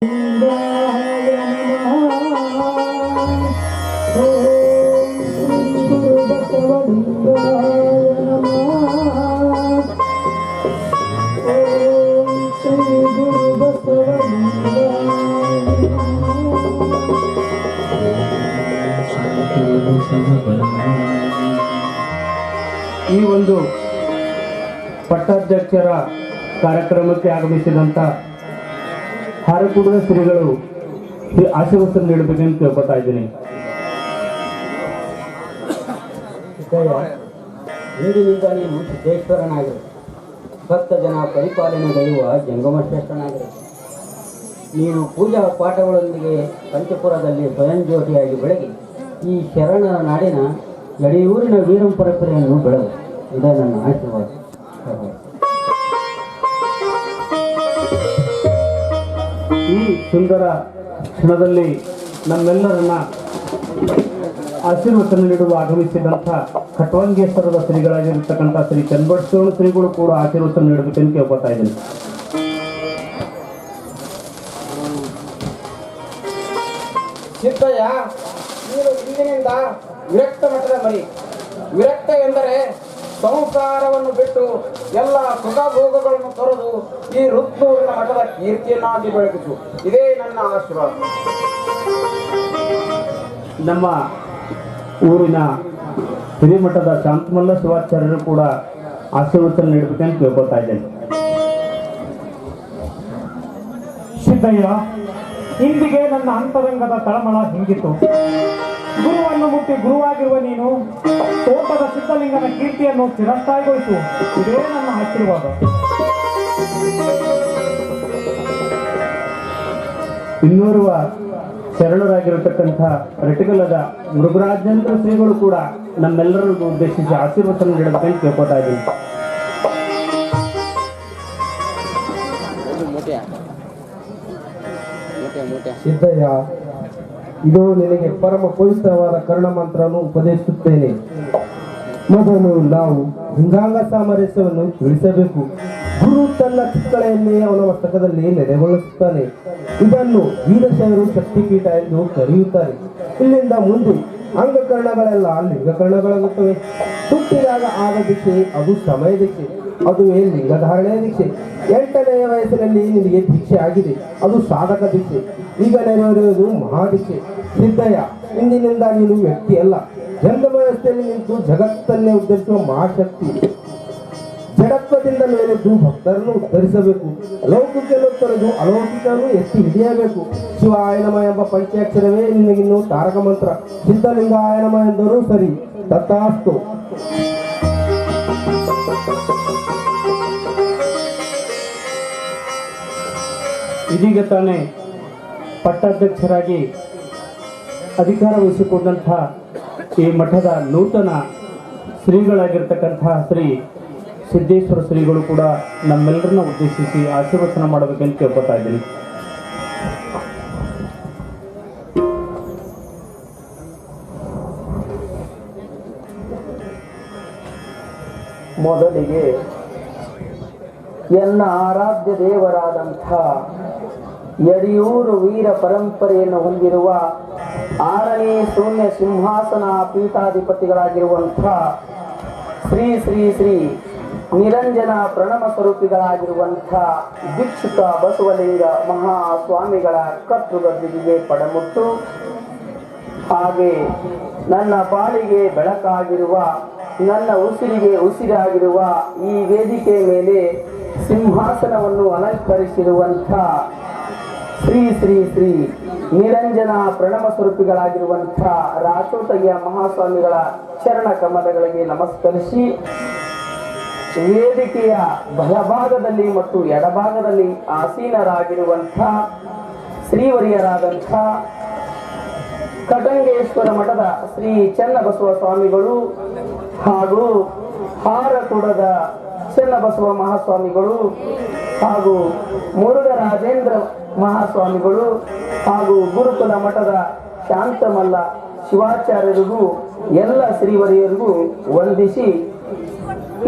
ಈ ಒಂದು ಪಟ್ಟಾಧ್ಯಕ್ಷರ ಕಾರ್ಯಕ್ರಮಕ್ಕೆ ಆಗಮಿಸಿದಂಥ ಹಾರಕೂಡದ ಶ್ರೀಗಳು ಆಶೀರ್ವಾದ ನೀಡಬೇಕೆಂದು ಕೇಳ್ಕೊತಾ ಇದ್ದೀನಿ. ಇಂದಿನಿಂದ ನೀನು ಸಿದ್ದೇಶ್ವರನಾಗಿರು, ಭಕ್ತ ಜನ ಪರಿಪಾಲನೆಗೈಯುವ ಜಂಗಮ ಶ್ರೇಷ್ಠನಾಗಿರು. ನೀನು ಪೂಜಾ ಪಾಠಗಳೊಂದಿಗೆ ಪಂಚಪುರದಲ್ಲಿ ಸ್ವಯಂ ಜ್ಯೋತಿಯಾಗಿ ಬೆಳಗಿ ಈ ಶರಣರ ನಾಡಿನ ಯಡಿಯೂರಿನ ವೀರಂ ಪರಂಪರೆಯನ್ನು ಬೆಳೆದು. ಇದೇ ನನ್ನ ಆಶೀರ್ವಾದ. ಈ ಸುಂದರ ಕ್ಷಣದಲ್ಲಿ ನಮ್ಮೆಲ್ಲರನ್ನ ಆಶೀರ್ವಚನ ನೀಡುವ ಆಗಮಿಸಿದಂಥ ಖಟ್ವಂಗೇಶ್ವರದ ಶ್ರೀಗಳಾಗಿರ್ತಕ್ಕಂಥ ಶ್ರೀ ಚನ್ನಬಸವೇಶ್ವರ ಶ್ರೀಗಳು ಕೂಡ ಆಶೀರ್ವಚನ ನೀಡಬೇಕೆಂದು ಕೇಳ್ಕೊತಾ ಇದ್ದೀನಿ. ಸಿದ್ದಯ್ಯ, ನೀನು ಇಂದಿನಿಂದ ವಿರಕ್ತ ಮಠದ ಮರಿ. ವಿರಕ್ತ ಎಂದರೆ ಸಂಸಾರವನ್ನು ಬಿಟ್ಟು ಎಲ್ಲ ಸುಖ ಭೋಗಗಳನ್ನು ತೊರೆದು ಈ ರುದ್ರೂರಿನ ಮಠದ ಕೀರ್ತಿಯನ್ನಾಗಿ ಬೆಳಗಿಸು. ಇದೇ ನನ್ನ ಆಶೀರ್ವಾದ. ನಮ್ಮ ಊರಿನ ಹಿರಿಮಠದ ಶಾಂತಮಲ್ಲ ಶಿವಾಚಾರ್ಯರು ಕೂಡ ಆಶೀರ್ವಚನ ನೀಡಬೇಕೆಂದು ಕೇಳ್ಕೊತಾ ಇದ್ದೇನೆ. ಸಿದ್ದಯ್ಯ, ಇಂದಿಗೆ ನನ್ನ ಅಂತರಂಗದ ತಳಮಳ ಹಿಂಗಿತ್ತು. ಗುರುವನ್ನು ಮುಟ್ಟಿ ಗುರುವಾಗಿರುವ ನೀನು ತೋಟದ ಸಿದ್ಧಲಿಂಗನ ಕೀರ್ತಿಯನ್ನು ಚಿರಸ್ಥಾಯಿಗೊಳಿಸು. ಇದೇ ನನ್ನ ಆಶೀರ್ವಾದ. ಇನ್ನೋರ್ವ ಶರಣರಾಗಿರತಕ್ಕಂಥ ರಟಿಗಲದ ಮೃಗರಾಜೇಂದ್ರ ಶ್ರೀಗಳು ಕೂಡ ನಮ್ಮೆಲ್ಲರಿಗೂ ಉದ್ದೇಶಿಸಿ ಆಶೀರ್ವಚನ ನೀಡಬೇಕೆಂದು ಕೇಳ್ಕೊತಾ ಇದ್ದೀನಿ. ಸಿದ್ದಯ್ಯ, ಇದು ನಿನಗೆ ಪರಮ ಪವಿತ್ರವಾದ ಕರ್ಣ ಮಂತ್ರವನ್ನು ಉಪದೇಶಿಸುತ್ತೇನೆ. ಮೊದಲು ನಾವು ಲಿಂಗಾಂಗ ಸಾಮರಸ್ಯವನ್ನು ತಿಳಿಸಬೇಕು. ಗುರು ತನ್ನ ಚಿಕ್ಕಳೆಯನ್ನೇ ಅವನ ಮಸ್ತಕದಲ್ಲಿ ನೆಲೆಗೊಳಿಸುತ್ತಾನೆ. ಇದನ್ನು ವೀರಶೈವರು ಶಕ್ತಿಪೀಠ ಎಂದು ಕರೆಯುತ್ತಾರೆ. ಇಲ್ಲಿಂದ ಮುಂದೆ ಅಂಗಕರಣಗಳೆಲ್ಲ ಲಿಂಗಕರಣಗಳಾಗುತ್ತವೆ. ಹುಟ್ಟಿದಾಗ ಆದ ದೀಕ್ಷೆ ಅದು ಸಮಯ ದೀಕ್ಷೆ, ಅದುವೇ ಲಿಂಗಧಾರಣೆಯ ದೀಕ್ಷೆ. 8ನೆಯ ವಯಸ್ಸಿನಲ್ಲಿ ನಿನಗೆ ದೀಕ್ಷೆ ಆಗಿದೆ, ಅದು ಸಾಧಕ ದೀಕ್ಷೆ. ಈಗ ನೆರವೇರುವುದು ಮಹಾದೀಕ್ಷೆ. ಸಿದ್ದಯ್ಯ, ಇಂದಿನಿಂದ ನೀನು ವ್ಯಕ್ತಿ ಅಲ್ಲ, ಜಂಗಮ ವ್ಯವಸ್ಥೆಯಲ್ಲಿ ನಿಂತು ಜಗತ್ತನ್ನೇ ಉದ್ಧರಿಸುವ ಮಹಾಶಕ್ತಿ. ಜಡತ್ವದಿಂದ ಮೇಲೆದ್ದು ಭಕ್ತರನ್ನು ಉದ್ಧರಿಸಬೇಕು. ಲೌಕಿಕನ್ನು ತೊರೆದು ಅಲೌಕಿಕನ್ನು ಎತ್ತಿ ಹಿಡಿಯಬೇಕು. ಶಿವಾಯ ನಮ ಎಂಬ ಪಂಚಾಕ್ಷರವೇ ನಿನಗಿನ್ನು ತಾರಕ ಮಂತ್ರ. ಸಿದ್ಧಲಿಂಗಾಯ ನಮ ಎಂದರೂ ಸರಿ. ತಥಾಸ್ತು. ಇದೀಗ ತಾನೇ ಪಟ್ಟಾಧ್ಯಕ್ಷರಾಗಿ ಅಧಿಕಾರ ವಹಿಸಿಕೊಂಡಂಥ ಈ ಮಠದ ನೂತನ ಶ್ರೀಗಳಾಗಿರ್ತಕ್ಕಂಥ ಶ್ರೀ ಸಿದ್ದೇಶ್ವರ ಶ್ರೀಗಳು ಕೂಡ ನಮ್ಮೆಲ್ಲರನ್ನ ಉದ್ದೇಶಿಸಿ ಆಶೀರ್ವಚನ ಮಾಡಬೇಕೆಂದು ಕೇಳ್ಕೊತಾ ಇದ್ದೀನಿ. ಮೊದಲಿಗೆ ಎನ್ನ ಆರಾಧ್ಯ ದೇವರಾದಂಥ ಯಡಿಯೂರು ವೀರ ಪರಂಪರೆಯನ್ನು ಹೊಂದಿರುವ 6ನೇ ಶೂನ್ಯ ಸಿಂಹಾಸನ ಪೀಠಾಧಿಪತಿಗಳಾಗಿರುವಂಥ ಶ್ರೀ ಶ್ರೀ ಶ್ರೀ ನಿರಂಜನ ಪ್ರಣಮ ಸ್ವರೂಪಿಗಳಾಗಿರುವಂಥ ದೀಕ್ಷಿತ ಬಸವಲಿಂಗ ಮಹಾಸ್ವಾಮಿಗಳ ಕರ್ತೃಗದ್ದಿಗೆ ಪಡಮುಟ್ಟು, ಹಾಗೆ ನನ್ನ ಬಾಳಿಗೆ ಬೆಳಕಾಗಿರುವ, ನನ್ನ ಉಸಿರಿಗೆ ಉಸಿರಾಗಿರುವ ಈ ವೇದಿಕೆ ಮೇಲೆ ಸಿಂಹಾಸನವನ್ನು ಅಲಂಕರಿಸಿರುವಂಥ ಶ್ರೀ ಶ್ರೀ ಶ್ರೀ ನಿರಂಜನ ಪ್ರಣಮ ಸ್ವರೂಪಿಗಳಾಗಿರುವಂಥ ರಾಚೋಟಯ್ಯ ಮಹಾಸ್ವಾಮಿಗಳ ಚರಣ ಕಮಲಗಳಿಗೆ ನಮಸ್ಕರಿಸಿ, ವೇದಿಕೆಯ ಬಲಭಾಗದಲ್ಲಿ ಮತ್ತು ಎಡಭಾಗದಲ್ಲಿ ಆಸೀನರಾಗಿರುವಂಥ ಶ್ರೀವರಿಯರಾದಂಥ ಖಟ್ವಂಗೇಶ್ವರ ಮಠದ ಶ್ರೀ ಚನ್ನಬಸವ ಸ್ವಾಮಿಗಳು ಹಾಗೂ ಹಾರಕೂಡದ ಚನ್ನಬಸವ ಮಹಾಸ್ವಾಮಿಗಳು ಹಾಗೂ ಮುರುಘರಾಜೇಂದ್ರ ಮಹಾಸ್ವಾಮಿಗಳು ಹಾಗೂ ಗುರುಕುಲ ಮಠದ ಶಾಂತಮಲ್ಲ ಶಿವಾಚಾರ್ಯರಿಗೂ ಎಲ್ಲ ಶ್ರೀವರಿಯರಿಗೂ ವಂದಿಸಿ,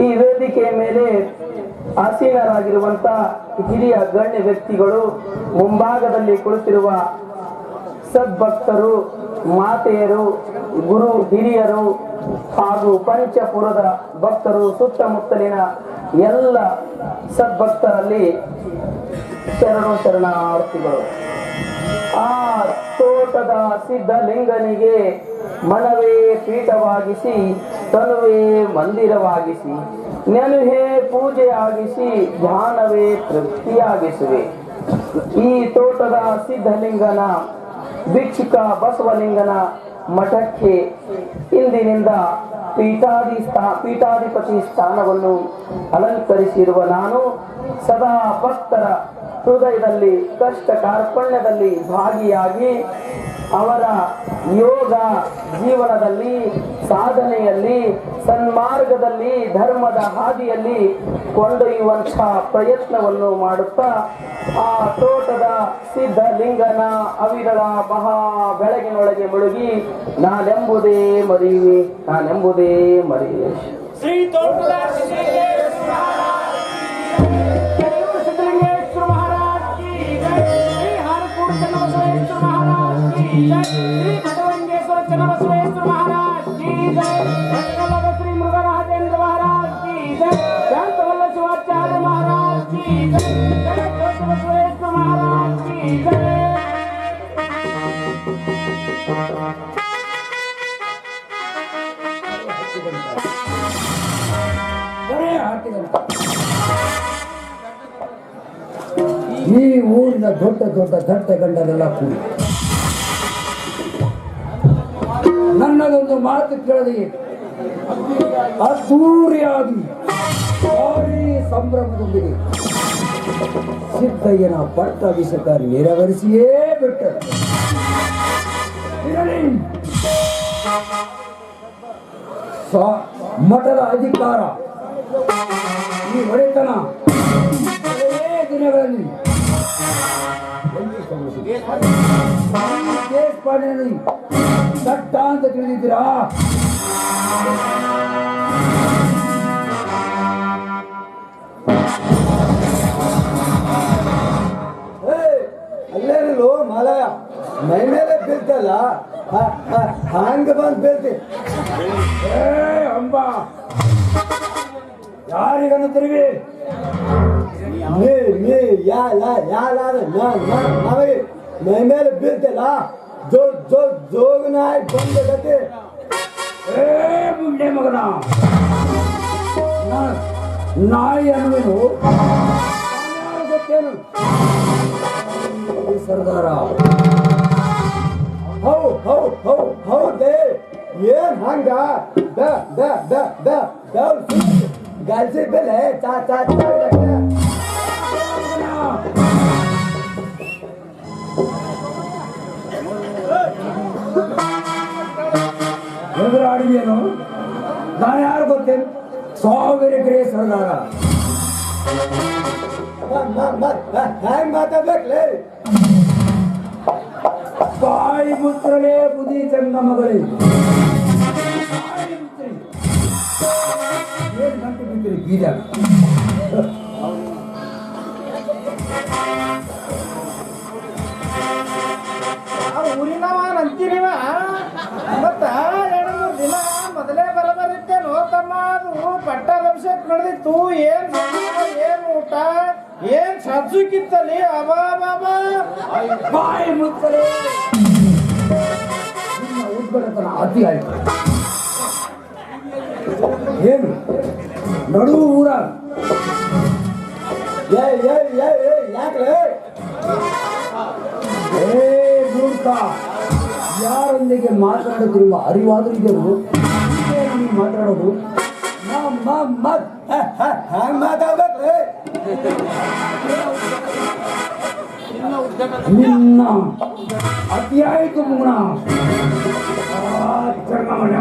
ಈ ವೇದಿಕೆಯ ಮೇಲೆ ಆಸೀನರಾಗಿರುವಂತ ಹಿರಿಯ ಗಣ್ಯ ವ್ಯಕ್ತಿಗಳು, ಮುಂಭಾಗದಲ್ಲಿ ಕುಳಿತಿರುವ ಸದ್ಭಕ್ತರು, ಮಾತೆಯರು, ಗುರು ಹಿರಿಯರು ಹಾಗೂ ಪಂಚಪುರದ ಭಕ್ತರು, ಸುತ್ತಮುತ್ತಲಿನ ಎಲ್ಲ ಸದ್ಭಕ್ತರಲ್ಲಿ ಶರಣಾರ್ಥಿಗಳು. ಆ ತೋಟದ ಸಿದ್ಧಲಿಂಗನಿಗೆ ಮನವೇ ಪೀಠವಾಗಿಸಿ, ತನುವೇ ಮಂದಿರವಾಗಿಸಿ, ನೆನುಹೇ ಪೂಜೆಯಾಗಿಸಿ, ಧ್ಯಾನವೇ ತೃಪ್ತಿಯಾಗಿಸುವೆ. ಈ ತೋಟದ ಸಿದ್ಧಲಿಂಗನ ಭಿಕ್ಷುಕ ಬಸವಲಿಂಗನ ಮಠಕ್ಕೆ ಇಂದಿನಿಂದ ಪೀಠಾಧಿಪತಿ ಸ್ಥಾನವನ್ನು ಅಲಂಕರಿಸಿರುವ ನಾನು ಸದಾ ಭಕ್ತರ ಹೃದಯದಲ್ಲಿ ಕಷ್ಟ ಕಾರ್ಪಣ್ಯದಲ್ಲಿ ಭಾಗಿಯಾಗಿ ಅವರ ಯೋಗ ಜೀವನದಲ್ಲಿ, ಸಾಧನೆಯಲ್ಲಿ, ಸನ್ಮಾರ್ಗದಲ್ಲಿ, ಧರ್ಮದ ಹಾದಿಯಲ್ಲಿ ಕೊಂಡೊಯ್ಯುವಂಥ ಪ್ರಯತ್ನವನ್ನು ಮಾಡುತ್ತಾ ಆ ತೋಟದ ಸಿದ್ಧಲಿಂಗನ ಅವಿರಳ ಮಹಾ ಬೆಳಗಿನೊಳಗೆ ಮುಳುಗಿ ನಾನೆಂಬುದೇ ಮರೆಯುವೆ, ನಾನೆಂಬುದೇ ಮರೆಯುವೆ. ಶ್ರೀ ತೋಟದ ಸಿದ್ಧಲಿಂಗೇಶ್ವರ ಮಹಾರಾಜ್ ಕಿ ಜೈ, ಶ್ರೀ ಹಾರಕೂಡು ಚನ್ನಬಸವೇಶ್ವರ ಮಹಾರಾಜ್ ಕಿ ಜೈ, ಶ್ರೀ ಭಟವಂಗೇಶ್ವರ ಚನ್ನಬಸವೇಶ್ವರ ಮಹಾರಾಜ್ ಕಿ ಜೈ, ಭಟಕಲ್ಲದ ಶ್ರೀ ಮೃಗರಾಜೇಂದ್ರ ಮಹಾರಾಜ್ ಕಿ ಜೈ, ಶಾಂತವಲ್ಲ ಶಿವಾಚಾರ್ಯ ಮಹಾರಾಜ್ ಕಿ ಜೈ, ಜೈ ಬಸವೇಶ್ವರ ಮಹಾರಾಜ್ ಕಿ ಜೈ. ಈ ಊರಿನ ದೊಡ್ಡ ದೊಡ್ಡ ದಟ್ಟೆ ಗಂಡರೆಲ್ಲ ಕೂಡಿ ನನ್ನದೊಂದು ಮಾತು ಕೇಳದೆ ಅದ್ದೂರಿಯಾಗಿ ಭಾರೀ ಸಂಭ್ರಮದೊಂದಿಗೆ ಸಿದ್ದಯ್ಯನ ಪಟ್ಟಾಭಿಷೇಕ ನೆರವೇರಿಸಿಯೇ ಬಿಟ್ಟರು. ಮಠದ ಅಧಿಕಾರ, ಈ ಒಡೆತನ ದಿನಗಳಲ್ಲಿ ದೇಶಪಾಂಡೆಯಲ್ಲಿ ದಟ್ಟ ಅಂತ ತಿಳಿದಿದ್ದೀರಾ? ಅಲ್ಲೇನಲ್ಲೋ ಮಾಲಯ ಮೈ ಮೇಲೆ ಬೀಳ್ತಲ್ಲ, ಹಂಗ ಬಂದ್ ಬೀಳ್ತಿ. ಅಂಬ ಯಾರಿಗನ್ನು ತಿರುಗಿ ಮೈ ಮೇಲೆ ಬೀಳ್ತಿಲ್ಲ, ಜೋಗನಾಯ್ ಬಂದ ಗತಿ. ಮುಂಡೆ ಮಗನ ನಾಯಿ ಅನ್ನುವೇನು ಗೊತ್ತೇನು? ಸರ್ದಾರ ಹೌದೇ ಏನ್ ಹಂಗ ಗಾಲ್ಸಿ ಬೆಲೆ ಚಾ ಚಾ ಎದುರಾಡಿದೇನು? ನಾನು ಯಾರು ಗೊತ್ತೇನು? ಸಾವಿರ ಎಕರೆ ಸರ್ದಾರ. ಹ್ಯಾಂಗ ಮಾತಾಡ್ಬೇಕ್ಲೇ? ಬಾಯಿ ಮುತ್ರಲೇ ಬುದಿ ಚಂದ ಮಗಳೇ. ಏನ್ ಗಂಟು ಬಿದ್ದಿರಿ ಬೀಜ? ಊರಿನವ ಅಂತೀರಿವ ಮತ್ತ 2-3 ದಿನ ಮೊದಲೇ ಬರಬರಿತ್ತೇನೋ ತಮ್ಮ. ಅದು ಪಟ್ಟಾಭಿಷೇಕ ನಡೆದಿತ್ತು. ಏನ್ ಏನ್ ಊಟ, ಏನ್ ಸಜ್ಜುಕಿತ್ತಲ್ಲಿ ಅಬಾ ಬಾಬಾ. ಬಾಯಿ ಮುತ್ತಲೇ ಉದ್ಗಡತನ ಅತಿ ಆಯ್ತು. ಏನು ನಡು ಊರ ಯಾಕ್ರೆ ಮೂರ್ಖ, ಯಾರೊಂದಿಗೆ ಮಾತನಾಡುತ್ತಿರುವ ಅರಿವಾದರೂ ಇದೆಯೋ ನೀವು ಮಾತಾಡೋದು? ಹ್ಯಾಂಗ ಮಾತಾಡ್ಬೇಕ್ರೆ? ನಿನ್ನ ಅತಿ ಆಯ್ತು ಮುಗುಣ ಚಂಗಮಣ.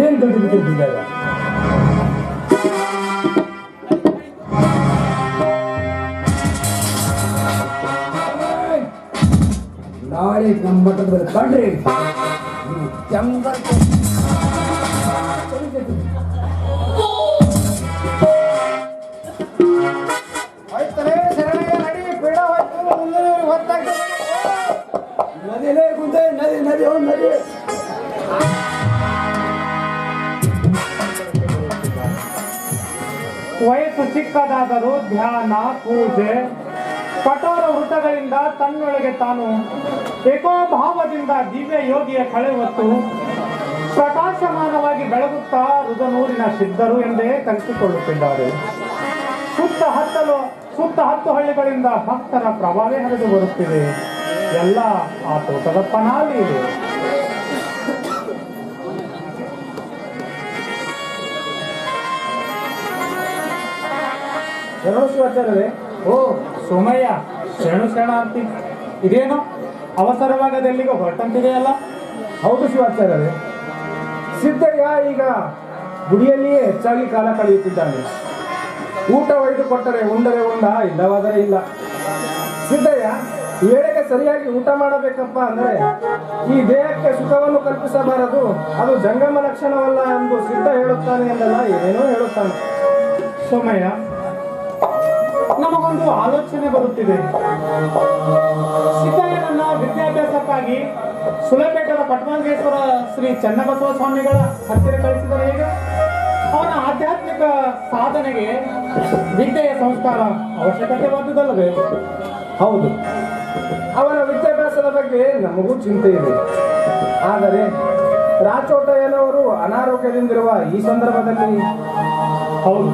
ಏನ್ ಗಂಟು ಬಿದ್ದಿದ್ದಾಗ ನಾ ನಾಳೆ ನಮ್ಮ ಮಠದ ಮೇಲೆ ಕಂಡ್ರಿ ಚಂದ ಆಯ್ತಲೇ ಶರಣಯ್ಯ ನಡಿ ಪೀಡ ಹೋಯ್ತು ಮುಂದಿನ ಹೊತ್ತಾಗ್ತದೆ ನದಿಲೇ ಗುಂದೆ ನದಿ ನದಿ ಹೋಗಿ ನದಿ ವಯಸ್ಸು ಚಿಕ್ಕದಾದರೂ ಧ್ಯಾನ ಪೂಜೆ ಕಠೋರ ವೃತ್ತಗಳಿಂದ ತನ್ನೊಳಗೆ ತಾನು ಏಕೋಭಾವದಿಂದ ದಿವ್ಯ ಯೋಗಿಯ ಕಳೆ ಹೊತ್ತು ಪ್ರಕಾಶಮಾನವಾಗಿ ಬೆಳಗುತ್ತಾ ರುದನೂರಿನ ಸಿದ್ಧರು ಎಂದೇ ಕರೆಸಿಕೊಳ್ಳುತ್ತಿದ್ದಾರೆ. ಸುತ್ತ ಹತ್ತು ಹಳ್ಳಿಗಳಿಂದ ಭಕ್ತರ ಪ್ರಭಾವೇ ಹರಿದು ಬರುತ್ತಿದೆ. ಎಲ್ಲ ಆ ತೋಟದ ಪನಾಲಿ ಇದೆ. ಶಿವಾಚಾರ್ಯವೇ, ಓ ಸೋಮಯ್ಯ, ಶರಣಾರ್ಥಿ. ಇದೇನು ಅವಸರವಾಗದೆಲ್ಲಿಗೆ ಹೊರಟಂತಿದೆಯಲ್ಲ? ಹೌದು ಶಿವಾಚಾರ್ಯವೇ, ಸಿದ್ದಯ್ಯ ಈಗ ಗುಡಿಯಲ್ಲಿಯೇ ಹೆಚ್ಚಾಗಿ ಕಾಲ ಕಳೆಯುತ್ತಿದ್ದಾನೆ. ಊಟ ಒಯ್ದು ಕೊಟ್ಟರೆ ಉಂಡರೆ ಉಂಡ, ಇಲ್ಲವಾದರೆ ಇಲ್ಲ. ಸಿದ್ದಯ್ಯ ವೇಳೆಗೆ ಸರಿಯಾಗಿ ಊಟ ಮಾಡಬೇಕಪ್ಪ ಅಂದರೆ ಈ ದೇಹಕ್ಕೆ ಸುಖವನ್ನು ಕಲ್ಪಿಸಬಾರದು, ಅದು ಜಂಗಮ ಲಕ್ಷಣವಲ್ಲ ಎಂದು ಸಿದ್ಧ ಹೇಳುತ್ತಾನೆ ಎಂದಲ್ಲ ಏನೇನೋ ಹೇಳುತ್ತಾನೆ. ಸೋಮಯ್ಯ, ನಮಗೊಂದು ಆಲೋಚನೆ ಬರುತ್ತಿದೆ. ಸಿದ್ದಯ್ಯನನ್ನ ವಿದ್ಯಾಭ್ಯಾಸಕ್ಕಾಗಿ ಸುಲೇಪೇಟದ ಪಟ್ಮಂಗೇಶ್ವರ ಶ್ರೀ ಚನ್ನಬಸವ ಸ್ವಾಮಿಗಳ ಹತ್ತಿರ ಕಳಿಸಿದರೆ ಹೇಗೆ? ಅವನ ಆಧ್ಯಾತ್ಮಿಕ ಸಾಧನೆಗೆ ವಿದ್ಯೆಯ ಸಂಸ್ಕಾರ ಅವಶ್ಯಕತೆವಾದುದಲ್ಲವೇ? ಹೌದು, ಅವನ ವಿದ್ಯಾಭ್ಯಾಸದ ಬಗ್ಗೆ ನಮಗೂ ಚಿಂತೆ ಇದೆ. ಆದರೆ ರಾಚೋಟಯ್ಯನವರು ಅನಾರೋಗ್ಯದಿಂದಿರುವ ಈ ಸಂದರ್ಭದಲ್ಲಿ ಹೌದು,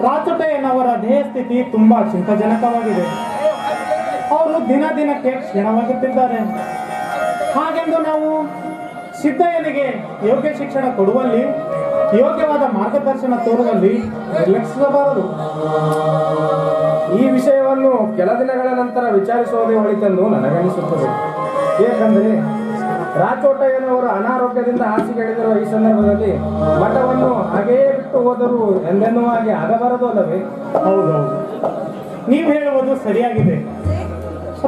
ರಾಚೋಟಯ್ಯನವರ ದೇಹ ಸ್ಥಿತಿ ತುಂಬಾ ಚಿಂತಾಜನಕವಾಗಿದೆ. ಅವರು ದಿನ ದಿನಕ್ಕೆ ಕ್ಷೀಣವಾಗುತ್ತಿದ್ದಾರೆ. ಹಾಗೆಂದು ನಾವು ಸಿದ್ದಯ್ಯನಿಗೆ ಯೋಗ್ಯ ಶಿಕ್ಷಣ ಕೊಡುವಲ್ಲಿ, ಯೋಗ್ಯವಾದ ಮಾರ್ಗದರ್ಶನ ತೋರುವಲ್ಲಿ ನಿರ್ಲಕ್ಷಿಸಬಾರದು. ಈ ವಿಷಯವನ್ನು ಕೆಲ ದಿನಗಳ ನಂತರ ವಿಚಾರಿಸುವುದೇ ಒಳಿತೆಂದು ನನಗನಿಸುತ್ತದೆ. ಏಕೆಂದರೆ ರಾಚೋಟಯ್ಯನವರು ಅನಾರೋಗ್ಯದಿಂದ ಹಾಸಿಗೆಳೆದಿರುವ ಈ ಸಂದರ್ಭದಲ್ಲಿ ಮಠವನ್ನು ಹಾಗೆಯೇ ಬಿಟ್ಟು ಹೋದರೂ ಎಂದೆನ್ನೂ ಹಾಗೆ ಆಗಬಾರದು ಅಲ್ಲವೇ? ಹೌದೌದು, ನೀವು ಹೇಳುವುದು ಸರಿಯಾಗಿದೆ.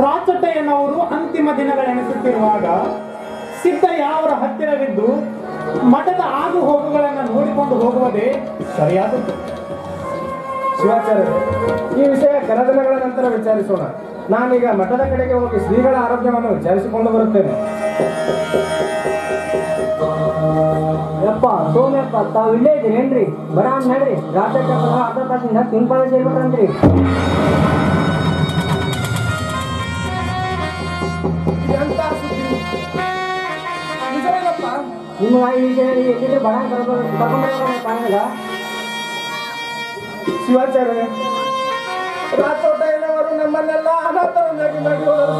ರಾಚೋಟಯ್ಯನವರು ಅಂತಿಮ ದಿನಗಳೆನಿಸುತ್ತಿರುವಾಗ ಸಿದ್ದಯ್ಯ ಅವರ ಹತ್ತಿರವಿದ್ದು ಮಠದ ಆಗು ಹೋಗುಗಳನ್ನು ನೋಡಿಕೊಂಡು ಹೋಗುವುದೇ ಸರಿಯಾದದ್ದು. ಶಿವಾಚಾರ್ಯ, ಈ ವಿಷಯ ಕೆಲ ದಿನಗಳ ನಂತರ ವಿಚಾರಿಸೋಣ. ನಾನೀಗ ಮಠದ ಕಡೆಗೆ ಹೋಗಿ ಶ್ರೀಗಳ ಆರೋಗ್ಯವನ್ನು ವಿಚಾರಿಸಿಕೊಂಡು ಬರುತ್ತೇನೆ. ಯಪ್ಪ ಸೋಮ್ಯಪ್ಪ, ತಾವು ಇಲ್ಲೇ ಇದ್ದೀರೇನ್ರಿ? ಬಡ ನಡ್ರಿ, ರಾತ್ರಿ ಅರ್ಧ ತಾಸಿಂದ ತಿನ್ಪಾದ ಸೇರ್ಬೇಕಂತ್ರಿ. ನಿಮ್ಮ ಈ ವಿಷಯ ಎಲ್ಲಿದ್ರೆ ಬಡ ಕರ್ಕೊಂಡ್ಬರ್ಬೇಕಂಗ. ಶಿವಾಚಾರ್ಯ, ರಾಚೋಟಯ್ಯನವರು ನಮ್ಮನ್ನೆಲ್ಲ ಅನಾಥರನ್ನಾಗಿ ಮಾಡಿ ಹೋದರು.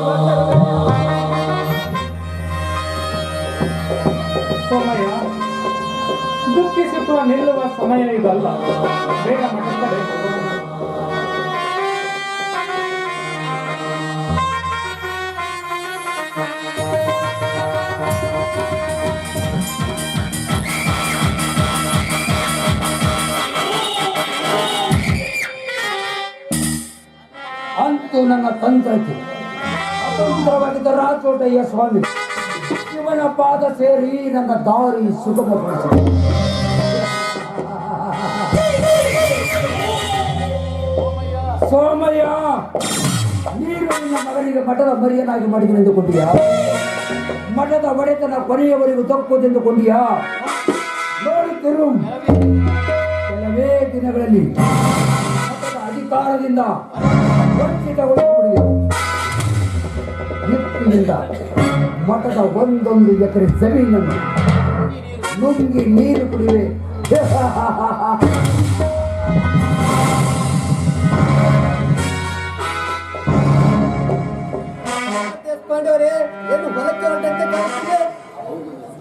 ಸಮಯ ದುಃಖಿಸುವ ನಿಲ್ಲುವ ಸಮಯ ಇದಲ್ಲ. ಬೇಗ ಮಠದ ಕಡೆ ಹೋಗೋಣ. ಅಂತೂ ನನ್ನ ತಂತ್ರಕ್ಕೆ ಅತಂತ್ರವಾಗಿದ್ದ ರಾಚೋಟಯ್ಯ ಸ್ವಾಮಿ ಇವನ ಪಾದ ಸೇರಿ ನನ್ನ ದಾರಿ ಸುಗಮಗೊಳಿಸಿದೆ. ಸೋಮಯ್ಯ, ನೀನು ನಿನ್ನ ಮಗನಿಗೆ ಮಠದ ಮರಿಯನಾಗಿ ಮಾಡಿದೆಂದುಕೊಂಡಿಯಾ? ಮಠದ ಒಡೆತನ ಕೊನೆಯವರೆಗೂ ತಪ್ಪುವುದೆಂದುಕೊಂಡಿಯಾ? ನೋಡುತ್ತಿರು, ಕೆಲವೇ ದಿನಗಳಲ್ಲಿ ಮಠದ ಅಧಿಕಾರದಿಂದ ವಂಚಿತಗೊಳಿಸಿಬಿಡುವೆ. ನಿಪ್ಪಿನಿಂದ ಮಠದ ಒಂದೊಂದು ಎಕರೆ ಜಮೀನನ್ನು ನುಂಗಿ ನೀರು ಕುಡಿವೆ.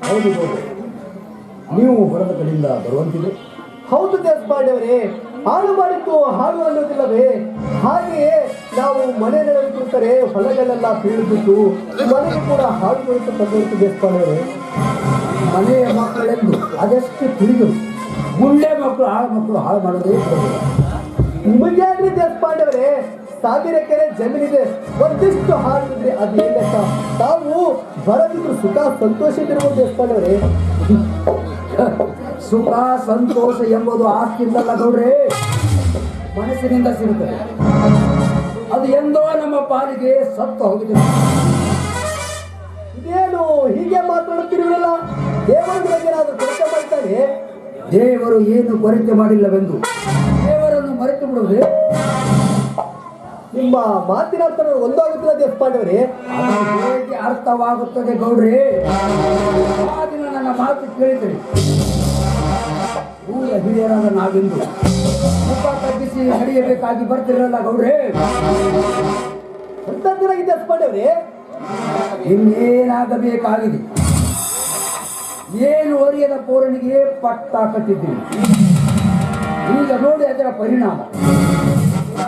ಹೌದು, ನೀವು ಹೊರದ ಕಡೆಯಿಂದ ಬರುವಂತಿದೆ. ಹೌದು ದೇಶಪಾಂಡೆಯವರೇ, ಹಾಳು ಮಾಡಿದ್ದು ಹಾಳು ಅನ್ನೋದಿಲ್ಲವೇ? ಹಾಗೆಯೇ ನಾವು ಮನೆ ನೆಲವಿ ಕೂತರೆ ಹೊಲಗಳೆಲ್ಲ ಬೀಳುತ್ತಿದ್ದು ಮನೆಗೆ ಕೂಡ ಹಾಳು ಬರುತ್ತ ತಂದಿರುತ್ತೆ ದೇಶಪಾಂಡೆಯವರೇ. ಮನೆಯ ಮಕ್ಕಳೆಂದು ಅದೆಷ್ಟು ತಿಳಿದು ಗುಳ್ಳೆ ಮಕ್ಕಳು ಹಾಳು ಮಾಡೋದೇ ನಿಮಗ್ಯಾಗ್ರಿ ದೇಶಪಾಂಡೆಯವರೇ, 1000 ಎಕರೆ ಜಮೀನಿದೆ. ಒಂದಿಷ್ಟು ಹಾಡಿದ್ರೆ ಅದು ಏನ್ ಲೆಕ್ಕ? ತಾವು ಬರದಿದ್ರು ಸುಖ ಸಂತೋಷವಿರುವುದು ದೇಶಪಾಂಡವರೇ. ಸುಖ ಸಂತೋಷ ಎಂಬುದು ಆಸ್ತಿಯಿಂದಲ್ಲ ಗೌಡ್ರೆ, ಮನಸ್ಸಿನಿಂದ ಸಿಗುತ್ತದೆ. ಅದು ಎಂದೋ ನಮ್ಮ ಪಾಲಿಗೆ ಸತ್ತು ಹೋಗಿದೆ. ಇದೇನು ಹೀಗೆ ಮಾತನಾಡುತ್ತಿರುವಲ್ಲ? ದೇವರ ಬಗ್ಗೆ ಏನಾದರೂ ಕೊರತೆ ಮಾಡ್ತಾನೆ? ದೇವರು ಏನು ಕೊರತೆ ಮಾಡಿಲ್ಲವೆಂದು ದೇವರನ್ನು ಮರೆತು ಬಿಡುವುದೇ? ನಿಮ್ಮ ಮಾತಿನ ಅರ್ಥ ಒಂದಾಗುತ್ತಿಲ್ಲ ದೇಶಪಾಂಡವರೇ. ಅದು ಹೇಗೆ ಅರ್ಥವಾಗುತ್ತದೆ ಗೌಡ್ರೆ? ಆ ದಿನ ನನ್ನ ಮಾತು ಕೇಳಿದರೆ ಊರ ಹಿರಿಯರಾದ ನಾವೆಂದು ಮುಖ ತಗ್ಗಿಸಿ ನಡೆಯಬೇಕಾಗಿ ಬರ್ತಿರಲ್ಲ ಗೌಡ್ರೆ. ಅಂತಂದಿರಾಗಿ ದೇಶಪಾಂಡವರೇ. ಇನ್ನೇನಾಗಬೇಕಾಗಿದೆ? ಏನು ಅರಿಯದ ಪೌರನಿಗೆ ಪಟ್ಟ ಕಟ್ಟಿದ್ದೀವಿ. ಈಗ ನೋಡಿ ಅದರ ಪರಿಣಾಮ.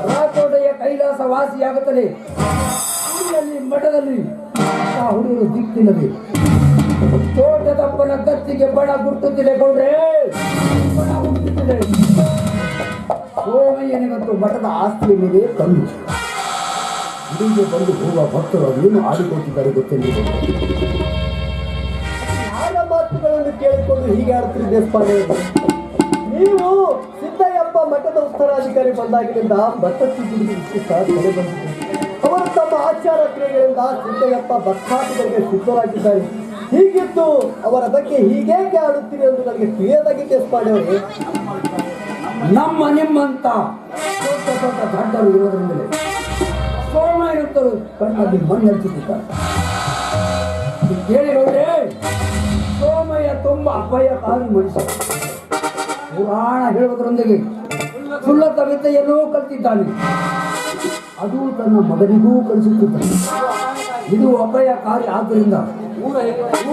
ರಾಕೋಟೆಯ ಕೈಲಾಸ ವಾಸಿಯಾಗುತ್ತದೆ. ಊರಿನಲ್ಲಿ ಮಠದಲ್ಲಿ ಆ ಹುಡುಗರು ದಿಕ್ಕಿಲ್ಲದೆ ತೋಟದಪ್ಪನ ಗತ್ತಿಗೆ ಬಣ ಗುಟ್ಟುತ್ತಿದೆ ಗೌಡ್ರೆ, ಬಣ ಹುಟ್ಟುತ್ತಿದೆ. ಸೋಮಯ್ಯನಿಗಂತೂ ಮಠದ ಆಸ್ತಿಯ ಮೇಲೆ ಕಲ್ಲು. ಇಲ್ಲಿಗೆ ಬಂದು ಹೋಗುವ ಭಕ್ತರು ಅದೇನು ಆಡಿಕೊಟ್ಟಿದ್ದಾರೆ ಗೊತ್ತಿಲ್ಲ. ಯಾರ ಮಾತುಗಳನ್ನು ಕೇಳಿಕೊಂಡು ಹೀಗೆ ಆಡ್ತೀರಿ ದೇಶಪಾಂಡವರೇ? ನೀವು ಸಿದ್ದಯ್ಯಪ್ಪ ಮಠದ ಉತ್ತರಾಧಿಕಾರಿ ಬಂದಾಗಿನಿಂದ ಭತ್ತಕ್ಕೆ ತಲೆ ಬಂದಿದೆ. ಅವರು ತಮ್ಮ ಆಚಾರ ಕ್ರಿಯೆಗಳಿಂದ ಸಿದ್ದಯ್ಯಪ್ಪ ಭಕ್ತಾದಿಗಳಿಗೆ ಸಿದ್ಧರಾಗಿದ್ದಾರೆ. ಹೀಗಿದ್ದು ಅವರ ಬಗ್ಗೆ ಹೀಗೇಕೆ ಆಡುತ್ತೀರಿ ಎಂದು ನನಗೆ ತಿಳಿಯದಾಗಿ ದೇಶಪಾಂಡವರೇ. ನಮ್ಮ ನಿಮ್ಮಂತ ದೊಡ್ಡ ದೊಡ್ಡ ದಂಡರು ಇರೋದ್ರಿಂದಲೇ ಸೋಮಯ್ಯನಂತರು ಕಣ್ಣಲ್ಲಿ ಮಣ್ಣೆಲ್ಸುತ್ತಿದ್ದಾರೆ. ಕೇಳಿರೋದೇ, ಸೋಮಯ್ಯ ತುಂಬ ಅಪಾಯಕಾರಿ ಮನುಷ್ಯ. ಪುರಾಣ ಹೇಳುವುದರೊಂದಿಗೆ ಸುಳ್ಳತ ವಿದ್ಯೆಯನ್ನೂ ಕಲಿತಿದ್ದಾನೆ. ಅದು ತನ್ನ ಮಗನಿಗೂ ಕಲಿಸುತ್ತಿದ್ದಾನೆ. ಇದು ಅಪಾಯಕಾರಿ. ಆದ್ದರಿಂದ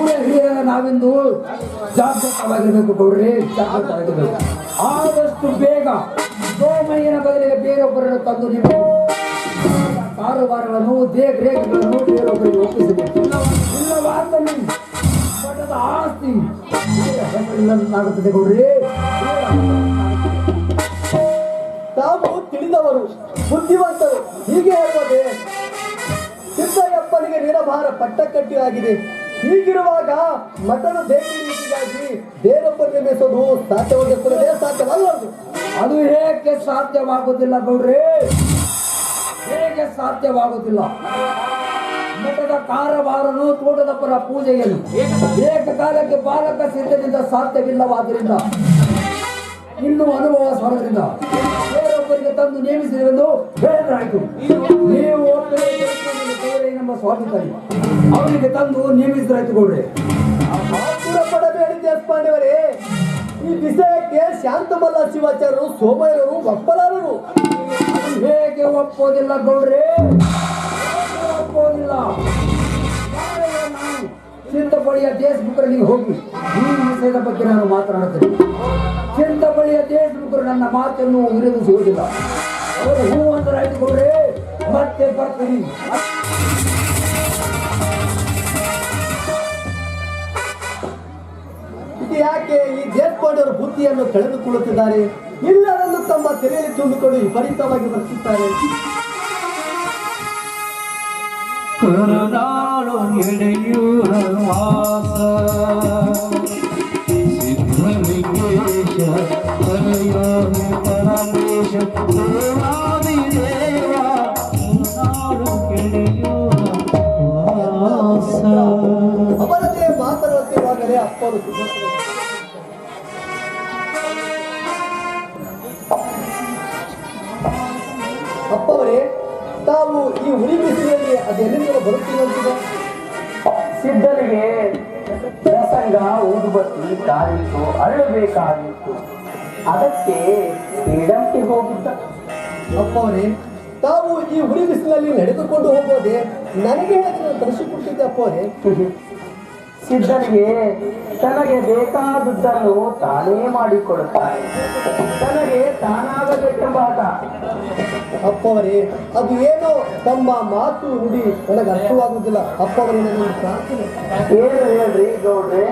ಊರ ಹಿರಿಯರ ನಾವೆಂದು ಜಾಗೃತವಾಗಿರಬೇಕು ಗೌಡ್ರೆ, ಜಾಗೃತವಾಗಿರಬೇಕು. ಆದಷ್ಟು ಬೇಗ ಸೋಮಯ್ಯನ ಬದಲಿಗೆ ಬೇರೊಬ್ಬರನ್ನು ತಂದು ನೀವು ಕಾರುಬಾರಗಳನ್ನು ರೇಖೆಗಳನ್ನು ಬೇರೊಬ್ಬರಿಗೆ ಒಪ್ಪಿಸಬೇಕು. ಇಲ್ಲವಾದಲ್ಲಿ ಮಠದ ಆಸ್ತಿ ಹೆಸರಿಲ್ಲದಂತಾಗುತ್ತದೆ ಗೌಡ್ರೆ. ತಾವು ತಿಳಿದವರು, ಬುದ್ಧಿವಂತರು, ಹೀಗೆ ಹೇಳುವುದೇ? ಸಿದ್ದಯ್ಯಪ್ಪನಿಗೆ ನಿರಭಾರ ಪಟ್ಟಕಟ್ಟಿ ಆಗಿದೆ. ಹೀಗಿರುವಾಗ ಮಠದ ದೇವಿ ರೀತಿಯಾಗಿ ಬೇರೊಬ್ಬರು ನೇಮಿಸೋದು ಸಾಧ್ಯವಲ್ಲದು. ಅದು ಹೇಗೆ ಸಾಧ್ಯವಾಗುವುದಿಲ್ಲ ಗೌಡ್ರೆ? ಹೇಗೆ ಸಾಧ್ಯವಾಗುವುದಿಲ್ಲ? ಮಠದ ಕಾರವಾರನು ತೋಟದ ಪರ ಪೂಜೆಯನ್ನು ಏಕಕಾಲಕ್ಕೆ ಬಾಲಕ ಸಿದ್ಧದಿಂದ ಸಾಧ್ಯವಿಲ್ಲವಾದ್ದರಿಂದ ಇನ್ನು ಅನುಭವ ಸ್ವರದಿಂದ ಬೇರೊಬ್ಬರಿಗೆ ತಂದು ನೇಮಿಸಿದೆಂದು ಹೇಳಿದ್ರಾಯ್ತು. ನೀವು ನಮ್ಮ ಸ್ವಾಮಿಕಾರಿ ಅವರಿಗೆ ತಂದು ನೇಮಿಸಿದ್ರಾಯ್ತು ಗೌಡ್ರೆ. ಪಡಬೇಡಿ ದೇಶಪಾಂಡವರೇ. ಈ ವಿಷಯಕ್ಕೆ ಶಾಂತಮಲ್ಲ ಶಿವಾಚಾರ್ಯರು ಸೋಮಯ್ಯರು ಒಪ್ಪಲಾರರು. ಅದು ಹೇಗೆ ಒಪ್ಪೋದಿಲ್ಲ ಗೌಡ್ರೆ? ಒಪ್ಪೋದಿಲ್ಲ. ನಾನು ಚಿಂತಪಳಿಯ ದೇಶಮುಖರಿಗೆ ಹೋಗಿ ಈ ವಿಷಯದ ಬಗ್ಗೆ ನಾನು ಮಾತನಾಡುತ್ತೇನೆ. ಚಿಂತಪಳಿಯ ದೇಶಮುಖರು ನನ್ನ ಮಾತನ್ನು ವಿರೋಧಿಸುವುದಿಲ್ಲ. ಅವರು ಹೂ ಅಂತರಾಯ್ತು ಗೌಡ್ರೆ, ಮತ್ತೆ ಬರ್ತೀನಿ. ಇದು ಯಾಕೆ ಈ ದೇಶಪಾಂಡವರು ಬುದ್ಧಿಯನ್ನು ಕಳೆದುಕೊಳ್ಳುತ್ತಿದ್ದಾರೆ? ಎಲ್ಲರನ್ನು ತಮ್ಮ ತೆರೆಯಲ್ಲಿ ತುಂಬಿಕೊಂಡು ವಿಪರೀತವಾಗಿ ವರ್ತಿಸುತ್ತಾರೆ. ಕರುನಾಡು ಎಡೆಯೂರ ವಾಸ ಸಿದ್ಧಲಿಂಗೇಶ ಹರಿಯೋನಿ ಪರಮೇಶ ದೇವಾದಿದೇವ ಕರುನಾಡು ಎಡೆಯೂರ ವಾಸ. ಅವರದೇ ಮಾತನಾಡುತ್ತಿರುವಾಗಲೇ ಅಪ್ಪರು ಅಪ್ಪವರೇ, ತಾವು ಈ ಉರಿ ಬಿಸಿಲಲ್ಲಿ ಅದೆಲ್ಲಿಂದ ಬರುತ್ತಿರುವಂತಿದೆ? ಸಿದ್ಧನಿಗೆ ಪ್ರಸಂಗ ಊದುಬತ್ತಿ ಕಾಯಿತು ಅಳ್ಳಬೇಕಾಗಿತ್ತು. ಅದಕ್ಕೆ ಕ್ರೀಡಂತೆ ಹೋಗಿದ್ದ. ಅಪ್ಪವರೇ, ತಾವು ಈ ಉರಿ ಬಿಸಿಲಲ್ಲಿ ನಡೆದುಕೊಂಡು ಹೋಗೋದೆ ನನಗೆ ಹೇಳಿದ್ರೆ ತರಿಸಿಕೊಟ್ಟಿದ್ದೆ ಅಪ್ಪವರೇ. ಸಿದ್ಧನಿಗೆ ತನಗೆ ಬೇಕಾದದ್ದನ್ನು ತಾನೇ ಮಾಡಿಕೊಡುತ್ತಾರೆ. ತನಗೆ ತಾನಾಗಬೇಕೆಂಬ ಹಠ. ಅಪ್ಪವರೇ, ಅದು ಏನೋ ತಮ್ಮ ಮಾತು ನುಡಿ ನನಗೆ ಅರ್ಥವಾಗುವುದಿಲ್ಲ. ಅಪ್ಪವರೇ, ನನ್ನ ಪ್ರಾರ್ಥನೆ. ಏನು ಹೇಳ್ರಿ ಗೌಡ್ರೆ?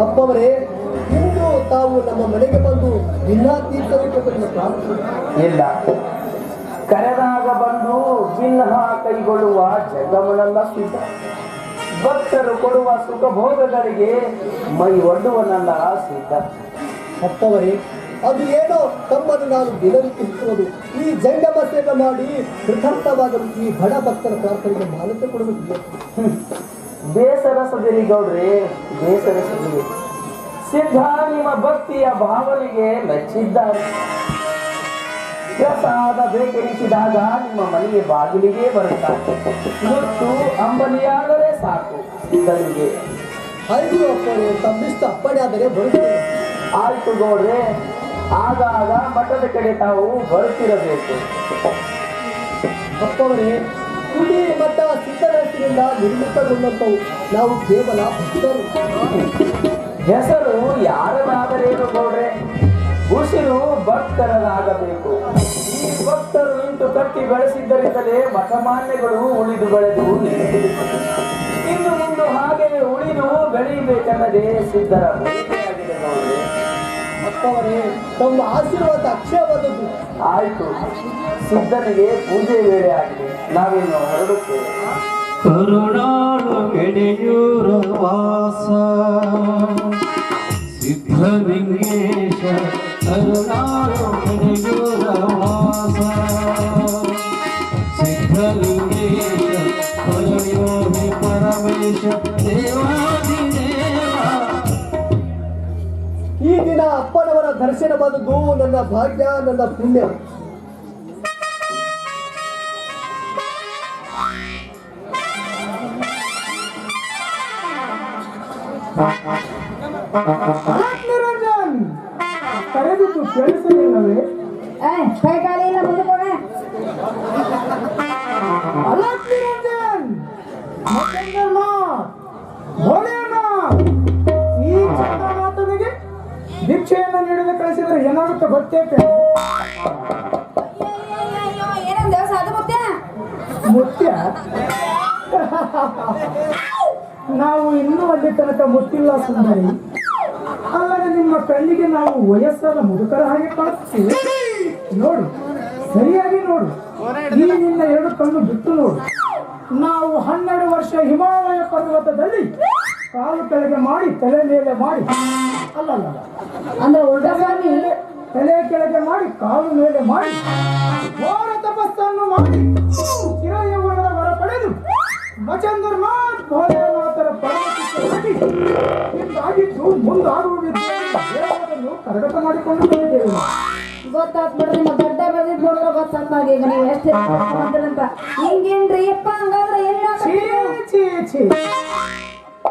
ಅಪ್ಪವರೇ, ಇಂದು ತಾವು ನಮ್ಮ ಮನೆಗೆ ಬಂದು ದಿನಾ ತೀರ್ಥಕ್ಕೆ ಪ್ರಾರ್ಥನೆ. ಇಲ್ಲ, ಕರೆದಾಗ ಬಂದು ಭಿನ್ನ ಕೈಗೊಳ್ಳುವ ಜಗಮನಲ್ಲ ಸಿದ್ಧ. ಭಕ್ತರು ಕೊಡುವ ಸುಖ ಭೋಗಗಳಿಗೆ ಮೈ ಒಡ್ಡುವನಲ್ಲ ಸಿದ್ಧ. ಅಪ್ಪವರೇ, ಅದು ಏನೋ ತಮ್ಮನ್ನು ನಾನು ವಿನಂತಿಸುವುದು, ಈ ಜಂಗಮ ಸೇವೆ ಮಾಡಿ ಕೃತಾರ್ಥವಾಗಲು ಈ ಬಡ ಭಕ್ತರ ಪ್ರಾರ್ಥನೆಗೆ ಮಾನ್ಯತೆ ಕೊಡಬೇಕು. ಬೇಸರಸದಿರಿ ಗೌಡ್ರಿ, ಬೇಸರಸದಿರಿ. ಸಿದ್ಧ ನಿಮ್ಮ ಭಕ್ತಿಯ ಭಾವನೆಗೆ ಮೆಚ್ಚಿದ್ದಾರೆ. ಪ್ರಸಾದ ಬೇಕೆನಿಸಿದಾಗ ನಿಮ್ಮ ಮನೆಗೆ ಬಾಗಿಲಿಗೆ ಬರುತ್ತಾರೆ. ಮುತ್ತು ಅಂಬಲಿಯಾದರೆ ಸಾಕು ಸಿದ್ಧನಿಗೆ. ಆಯ್ತು ಅಪ್ಪರೇ, ತಮ್ಮಿಷ್ಟ ಅಪ್ಪಣೆ ಆದರೆ ಬರುತ್ತೇನೆ. ಆಯ್ತು ಗೌಡ್ರೆ, ಆಗಾಗ ಮಠದ ಕಡೆ ತಾವು ಬರುತ್ತಿರಬೇಕು. ಅಪ್ಪವರೇ, ಕುಡಿ ಮಠ ಸಿದ್ಧರಾಷ್ಟ್ರದಿಂದ ನಿರ್ಮಿತಗೊಂಡಂತವು. ನಾವು ಕೇವಲ ಭಕ್ತರು. ಹೆಸರು ಯಾರದಾದರೇನು ಗೌಡ್ರೆ, ಉಸಿರು ಭಕ್ತರದಾಗಬೇಕು. ಈ ಭಕ್ತರು ನಿಂತು ಕಟ್ಟಿ ಬೆಳೆಸಿದ್ದರಿಂದಲೇ ಮಠಮಾನ್ಯಗಳು ಉಳಿದು ಬೆಳೆದು ನಿಂತಿದೆ. ಇನ್ನು ಮುಂದೆ ಹಾಗೆ ಉಳಿದು ಬೆಳೆಯಬೇಕೆನ್ನದೇ ಸಿದ್ಧರ ಬಯಕೆಯಾಗಿದೆ ಗೌಡ್ರೆ. ಅಪ್ಪವರೇ, ತಮ್ಮ ಆಶೀರ್ವಾದ ಅಕ್ಷಯವಾದದ್ದು. ಆಯ್ತು, ಸಿದ್ಧನಿಗೆ ಪೂಜೆ ವೇಳೆ ಆಗಿದೆ, ನಾವಿನ್ನು ಹೊರಡುತ್ತೇವೆ. ಕರುಣಾಳು ಎಡೆಯೂರ ವಾಸ ಸಿದ್ಧಲಿಂಗೇಶ, ಕರುಣಾಳು ಎಡೆಯೂರ ವಾಸ ಸಿದ್ಧಲಿಂಗೇಶ, ಕರುಣೋಹಿ ಪರಮೇಶ ದೇವಾದಿದೇವ. ಈ ದಿನ ಅಪ್ಪನವರ ದರ್ಶನವಾದದ್ದು ನನ್ನ ಭಾಗ್ಯ, ನನ್ನ ಪುಣ್ಯ. ನಿರಂಜನ್ ಕರೆದಿದ್ದು ಕೇಳಿಸಲಿಲ್ಲವೇ? ಕೈ ಕಾಲಿ ಇಲ್ಲ ಮುಂದೆ ಹೋಗ. ಅಲಕ್ ನಿರಂಜನ್, ಮತ್ತೊಂದರ್ನಾಥ್, ಭೋಲೆನಾಥ್, ಈ ಚಂದ್ರನಾಥನಿಗೆ ದೀಕ್ಷೆಯನ್ನು ನೀಡದೆ ಕಳಿಸಿದರೆ ಏನಾಗುತ್ತೆ ಗೊತ್ತೇಕೆ? ಏನಂದ ದೇವಸ ಅದು ಮುತ್ಯ? ಮುತ್ಯ ನಾವು ಇನ್ನೂ ಅಲ್ಲಿ ತನಕ ಮುತ್ತಿಲ್ಲ ಸುಂದರಿ. ಅಲ್ಲದೆ ನಿಮ್ಮ ಕಣ್ಣಿಗೆ ನಾವು ವಯಸ್ಸಾದ ಮುದುಕರ ಹಾಗೆ ಕಾಣಿಸ್ತೀವಿ. ನೋಡು, ಸರಿಯಾಗಿ ನೋಡು, ಈ ನಿನ್ನ ಎರಡು ಕಣ್ಣು ಬಿಟ್ಟು ನೋಡು. ನಾವು 12 ವರ್ಷ ಹಿಮಾಲಯ ಪರ್ವತದಲ್ಲಿ ಕಾಲು ಕೆಳಗೆ ಮಾಡಿ ತಲೆ ಮೇಲೆ ಮಾಡಿ, ಅಲ್ಲಲ್ಲ ಅಂದ್ರೆ ಉಲ್ಟಾ ಸ್ವಾಮಿ, ತಲೆ ಕೆಳಗೆ ಮಾಡಿ ಕಾಲು ಮೇಲೆ ಮಾಡಿ ಘೋರ ತಪಸ್ಸನ್ನು ಮಾಡಿ ಚಿರಯೌವನದ ವರ ಪಡೆದು ಮಚಂದ್ರನಾಥ್ ಭೋಲೆನಾಥರ ಪರಮಶಿಷ್ಯರಾಗಿ ಹಿಂದಾಗಿದ್ದು ಮುಂದಾಗುವ ವಿದ್ಯೆಯನ್ನು ಕರಗತ ಮಾಡಿಕೊಂಡು ಬಂದಿದ್ದೇವೆ. ಗೊತ್ತಾತ್ ಬಿಡ್ರಿ, ನಿಮ್ಮ ಗಡ್ಡ ಬೆಳೆದಿದ್ ನೋಡಿದ್ರೆ ಗೊತ್ತಾಗ ಈಗ ನೀವು ಎಷ್ಟು ಅಂತ. ಹಿಂಗೇನ್ರಿ ಅಪ್ಪ, ಹಂಗಾದ್ರೆ ಎಲ್ಲ ಛೀ ಛೀ ಛೀ,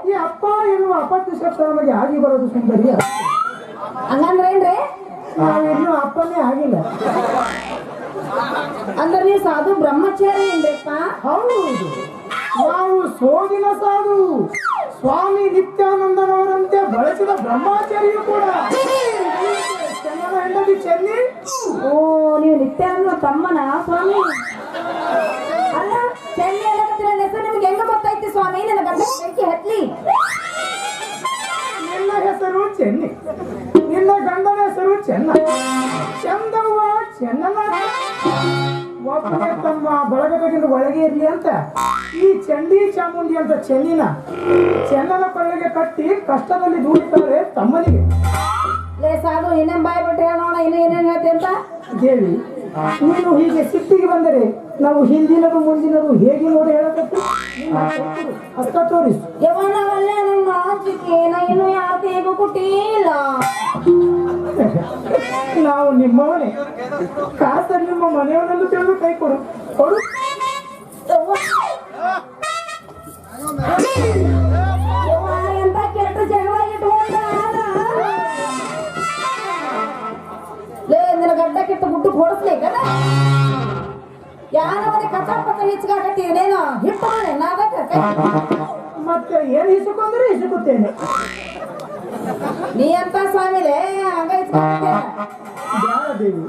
ಈ ಅಪ್ಪ ಎನ್ನುವ ಅಪತ್ಯ ಶಬ್ದ ನಮಗೆ ಆಗಿ ಬರೋದು ಸುಂದರಿ. ಹಂಗಂದ್ರೆ ಏನ್ರಿ? ನಾವಿನ್ನೂ ಅಪ್ಪನೇ ಆಗಿಲ್ಲ. ಅಂದ್ರೆ ನೀವು ಸಾಧು ಬ್ರಹ್ಮಚಾರಿ ಏನ್ರಿಪ್ಪ? ಹೌದು, ನಾವು ಸೋಗಿನ ಸಾಧು ಸ್ವಾಮಿ ನಿತ್ಯಾನಂದನವರಂತೆ ಬಳಸಿದ ಬ್ರಹ್ಮಚಾರಿಯು ಕೂಡ. ಚೆನ್ನನ ಹೆಂಡತಿ ಚೆನ್ನಿ. ಓ, ನೀವು ನಿತ್ಯಾನಂದ ತಮ್ಮನ ಸ್ವಾಮಿ? ಅಲ್ಲ, ಚೆನ್ನಿ ಅನ್ನಕತ್ತಿರ ಹೆಸರು ನಿಮ್ಗೆ ಹೆಂಗ ಗೊತ್ತಾಯ್ತು ಸ್ವಾಮಿ? ನನ್ನ ಗಂಡ ಬೆಂಕಿ ಹತ್ಲಿ. ನಿನ್ನ ಹೆಸರು ಚೆನ್ನಿ, ನಿನ್ನ ಗಂಡನ ಹೆಸರು ಚೆನ್ನ. ಚಂದವ್ವ ಚೆನ್ನನ ಒಬ್ಬನೇ ತಮ್ಮ ಬಳಗದಗಿಂದ ಒಳಗೆ ಇರ್ಲಿ ಅಂತ ಈ ಚಂಡಿ ಚಾಮುಂಡಿ ಅಂತ ಚೆನ್ನನ ಕೊಳ್ಳೆಗೆ ಕಟ್ಟಿ ಕಷ್ಟದಲ್ಲಿ ದೂಡಿದ್ದಾರೆ ತಮ್ಮನಿಗೆ. ಲೇ ಸಾಧು, ಇನ್ನೇನ್ ಬಾಯ್ ಬಿಟ್ರೆ ಹೇಳೋಣ, ಇನ್ನು ಏನೇನ್ ಹೇಳ್ತಿ ಅಂತ. ದೇವಿ, ನೀನು ಹೀಗೆ ಸಿಟ್ಟಿಗೆ ಬಂದರೆ ನಾವು ಹಿಂದಿನದು ಮುಂದಿನದು ಹೇಗೆ ನೋಡಿ ಹೇಳಕತ್ತು? ಹಸ್ತ ತೋರಿಸು. ಯವನವಲ್ಲ ನನ್ನ ಆಚಿಕೆ, ನಾ ಇನ್ನು ಯಾವ ಕೈಗೂ ಕೊಟ್ಟಿಲ್ಲ. ನಾವು ನಿಮ್ಮವನೇ, ಕಾಸ ನಿಮ್ಮ ಮನೆಯವನನ್ನು ತಿಳಿದು ಕೈ ಕೊಡು ಕೊಡು. ಎಂತ ಕೆಟ್ಟ ಜಗಳ ಇಟ್ಕೊಂಡ ಲೇ, ನಿನ್ನ ಗಡ್ಡ ಕೆಟ್ಟ ಗುಡ್ಡು ಹೊಡಿಸ್ಲೇಕಲ್ಲ. ಯಾರವನೇ ಕಚಾ ಪಚ ಹಿಚ್ಕಾಕತ್ತಿದೇನೋ ಹಿಟ್ಟು ನಾದಕ. ಮತ್ತೆ ಏನ್ ಹಿಸುಕೊಂಡ್ರೆ ಹಿಸುಕುತ್ತೇನೆ. ನೀ ಅಂತ ಸ್ವಾಮಿಲೇ ಹಂಗ ಹಿಚ್ಕಾಕತ್ತೇನ? ಬೇಡ ದೇವಿ,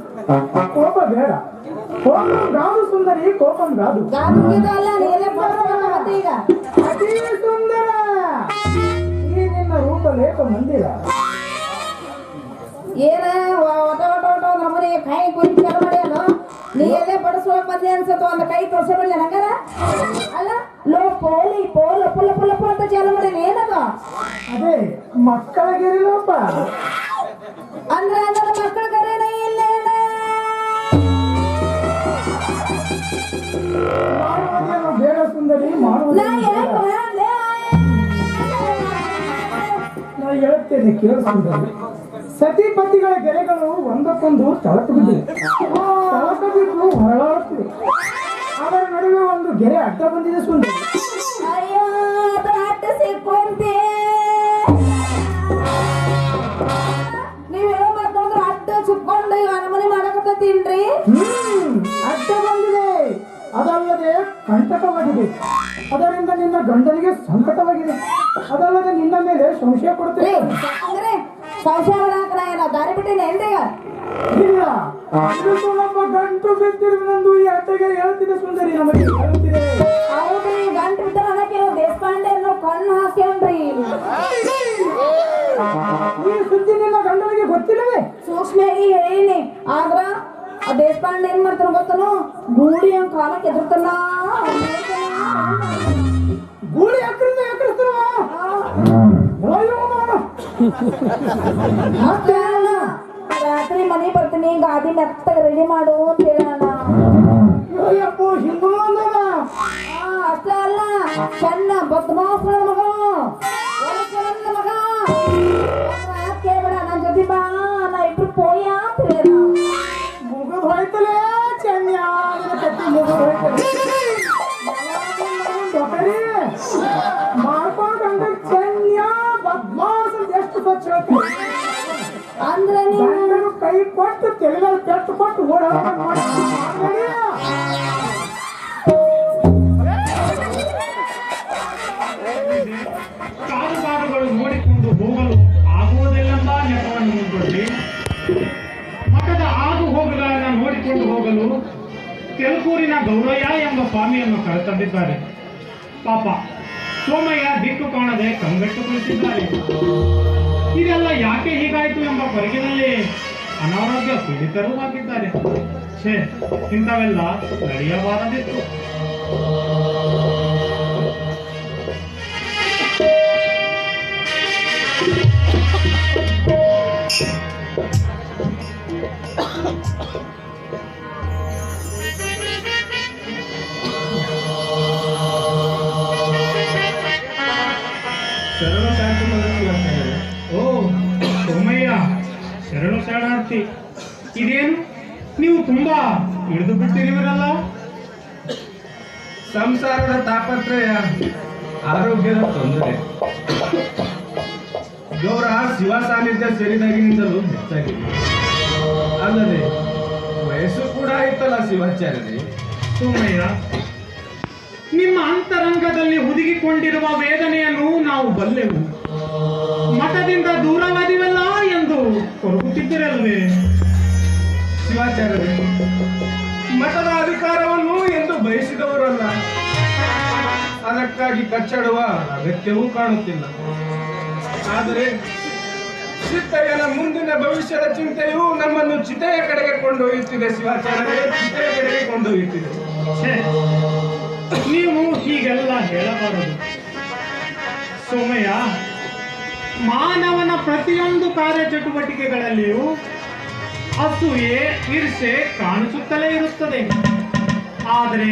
ಕೋಪ ಬೇಡ. ಕೋಪಂ ಗಾದು ಸುಂದರಿ, ಕೋಪಂ ಗಾದು. ಗಾದುಗಿದ ಅಲ್ಲ, ನೀನೇ ಬರ್ಬೇಕು ಮತ್ತೆ ಈಗ. ಅತಿ ಸುಂದರ ಈ ನಿನ್ನ ರೂಪ ಲೇಪ ಮಂದಿರ. ಏನ ಒಟ ಒಟ ಒಟ ನಮ್ಮನೆ ಕಾಯಿ ಕುಯ್ದು ಕೆಲ ಮಾಡ್ಯಾನ. ನೀ ಎಲ್ಲೇ ಬಡಿಸುವ ಬಂದಿ ಅನ್ಸತ್ತು ಒಂದು ಕೈ ತೋರ್ಸ ಬಿಡ್ಲಿ ನಂಗಾರ ಅಲ್ಲ ಲೋ ಪೋಲಿ ಪೋಲ ಪುಲ್ಲ ಪುಲ್ಲ ಪುಲ್ಲ ಅಂತ ಚಾಲು ಮಾಡಿ ಏನದ ಅದೇ ಮಕ್ಕಳ ಗೆರಿಲೋಪ ಅಂದ್ರೆ ಅದರ ಮಕ್ಕಳ ಕರೆನ ಇಲ್ಲೇನ ಮಾಡುವುದೇನು ಬೇಡ ಸುಂದರಿ ಮಾಡುವುದು ನಾ ಯಾಕೆ ಮಾಡ್ದೆ? ನಾ ಹೇಳುತ್ತೇನೆ ಕೇಳು ಸುಂದರಿ. ಸತಿಪತಿಗಳ ಗೆರೆಗಳು ಒಂದಕ್ಕೊಂದು ತಳಕು ಬಿದ್ದಿವೆ. ತಳಕು ಬಿದ್ದು ಹೊರಳಾಡುತ್ತಿವೆ. ಅದರ ನಡುವೆ ಒಂದು ಗೆರೆ ಅಡ್ಡ ಬಂದಿದೆ ಸುಂದರಿ. ಅಯ್ಯೋ ಅದು ಅಡ್ಡ ಸಿಕ್ಕೊಂತೆ ನೀವ್ ಹೇಳೋ ಮಾತಂದ್ರೆ ಅಡ್ಡ ಸುಕ್ಕೊಂಡು ಅರಮನೆ ಮಾಡಕತ್ತೀನ್ರಿ ಅಡ್ಡ ಬಂದಿದೆ. ಅದಲ್ಲದೆ ಕಂಟಕವಾಗಿದೆ. ಅದರಿಂದ ನಿನ್ನ ಗಂಡನಿಗೆ ಸಂಕಟವಾಗಿದೆ. ಅದಲ್ಲದೆ ನಿನ್ನ ಮೇಲೆ ಸಂಶಯ ಕೊಡುತ್ತೇನೆ. ಅಂದ್ರೆ ಸಂಶಯ ಮಾಡಾಕ ಏನೋ ದಾರಿ ಬಿಟ್ಟಿನಿ ಏನ್ರಿ ಈಗ ಇಲ್ಲ, ಇದು ನಮ್ಮ ಗಂಟು ಬಿದ್ದಿರುವುದೊಂದು ಈ ಅಡ್ಡಗೆ ಹೇಳ್ತಿದೆ ಸುಂದರಿ, ನಮಗೆ ಹೇಳುತ್ತಿದೆ. ಹೌದ್ರಿ ಗಂಟು ಬಿದ್ದ ಅನ್ನಕ್ಕೆ ದೇಶಪಾಂಡೆ ಅನ್ನೋ ಕಣ್ಣು ಹಾಕ್ಯನ್ರಿ ಈ ಸುದ್ದಿ ನಿನ್ನ ಗಂಡನಿಗೆ ಗೊತ್ತಿಲ್ಲವೇ? ಸೂಕ್ಷ್ಮಾಗಿ ಹೇಳೀನಿ ಆದ್ರ ಆ ದೇಶಪಾಂಡೆ ಏನ್ ಮಾಡ್ತಾನ ಗೊತ್ತನು ಗೂಡಿ ಹಂಗ ಕಾಲಕ್ಕೆ ಎದುರ್ತಾನ ಗೂಳಿ ಹಾಕಿರಿಂದ ಯಾಕಿರ್ತಾರ? ಮತ್ತೆ ರಾತ್ರಿ ಮನೆ ಬರ್ತೀನಿ ಗಾದಿ ಮೆತ್ತಗ ರೆಡಿ ಮಾಡು ಅಂತ ಹೇಳೋಣ ಅಯ್ಯಪ್ಪೋ, ಹಿಂದೂ ಅಂದವ. ಅಷ್ಟೇ ಅಲ್ಲ ಚೆನ್ನ ಬದ್ಮಾಸ್ರ ಮಗ ಒಳಚಲನ್ನ ಮಗ ಕೇಳ್ಬೇಡ ನನ್ ಜೊತೆ ಬಾ ನಾ ಇಬ್ರು ಪೋಯ ಅಂತ ಹೇಳ ಮುಗಿದು ಹೋಯ್ತಲೇ ಚೆನ್ಯ, ಕಟ್ಟಿ ಮುಗಿದು ಹೋಯ್ತಲೆ. ಮಾಡ್ಕೊಂಡು ಚೆನ್ಯ ಬದ್ಮಾಸ್ ಅಂತ ಎಷ್ಟು ಸ್ವಚ್ಛ ಹೇಳ್ತೀವಿ. ಅಂದ್ರೆ ನೀವು ಗಂಡನು ಕೈ ಕೊಟ್ಟು ತೆಲೆಯಲ್ಲಿ ಪೆಟ್ಟು ಕೊಟ್ಟು ಓಡಾಡ ಕಾರುಗಳು ನೋಡಿಕೊಂಡು ಹೋಗಲು ಆಗುವುದಿಲ್ಲೆಂಬ ನೆಪವನ್ನು ಮುಂದೊಡ್ಡಿ ಮಠದ ಆಗು ಹೋಗುಗಳನ್ನು ನೋಡಿಕೊಂಡು ಹೋಗಲು ತೆಲುಕೂರಿನ ಗೌರಯ್ಯ ಎಂಬ ಸ್ವಾಮಿಯನ್ನು ಕರೆತಂದಿದ್ದಾರೆ. ಪಾಪ ಸೋಮಯ್ಯ ದಿಕ್ಕು ಕಾಣದೆ ಕಂಗೆಟ್ಟು ಕುಳಿತಿದ್ದಾರೆ. ಇದೆಲ್ಲ ಯಾಕೆ ಹೀಗಾಯಿತು ಎಂಬ ಕೊರಗಿನಲ್ಲಿ ಅನಾರೋಗ್ಯ ಪೀಡಿತರೂ ಆಗಿದ್ದಾರೆ. ಛೇ, ಇಂಥವೆಲ್ಲ ನಡೆಯಬಾರದಿತ್ತು. ಶರಣ ಓ ಸೋಮಯ್ಯ, ಶರಣು ಶರಣಾರ್ಥಿ. ಇದೇನು ನೀವು ತುಂಬಾ ಹಿಡಿದು ಬಿಟ್ಟಿರುವಿರಲ್ಲ? ಸಂಸಾರದ ತಾಪತ್ರಯ, ಆರೋಗ್ಯದ ತೊಂದರೆ, ಗೌರ ಶಿವ ಸಾನ್ನಿಧ್ಯ ಸೇರಿದಾಗಿನಿಂದಲೂ ಹೆಚ್ಚಾಗಿದೆ. ಅಲ್ಲದೆ ವಯಸ್ಸು ಕೂಡ ಆಯ್ತಲ್ಲ ಶಿವಾಚಾರ್ಯರೇ. ಸೋಮಯ್ಯ, ನಿಮ್ಮ ಅಂತರಂಗದಲ್ಲಿ ಹುದುಗಿಕೊಂಡಿರುವ ವೇದನೆಯನ್ನು ನಾವು ಬಲ್ಲೆವು. ಮಠದಿಂದ ದೂರವಾದಿವಲ್ಲ ಎಂದು ಕೊರಗುತ್ತಿದ್ದಿರಲ್ವೇ? ಶಿವಾಚಾರ್ಯರೇ, ಮಠದ ಅಧಿಕಾರವನ್ನು ಎಂದು ಬಯಸಿದವರಲ್ಲ. ಅದಕ್ಕಾಗಿ ಕಚ್ಚಡುವ ಅಗತ್ಯವೂ ಕಾಣುತ್ತಿಲ್ಲ. ಆದರೆ ಚಿತ್ತಯ್ಯನ ಮುಂದಿನ ಭವಿಷ್ಯದ ಚಿಂತೆಯು ನಮ್ಮನ್ನು ಚಿತೆಯ ಕಡೆಗೆ ಕೊಂಡೊಯ್ಯುತ್ತಿದೆ. ಶಿವಾಚಾರ್ಯರೇ, ಚಿತೆಯ ಕಡೆಗೆ ಕೊಂಡೊಯ್ಯುತ್ತಿದೆ. ಛೇ, ನೀವು ಹೀಗೆಲ್ಲ ಹೇಳಬಾರದು ಸೋಮಯ್ಯ. ಮಾನವನ ಪ್ರತಿಯೊಂದು ಕಾರ್ಯಚಟುವಟಿಕೆಗಳಲ್ಲಿಯೂ ಅಸೂಯೆ, ಈರ್ಷೆ ಕಾಣಿಸುತ್ತಲೇ ಇರುತ್ತದೆ. ಆದರೆ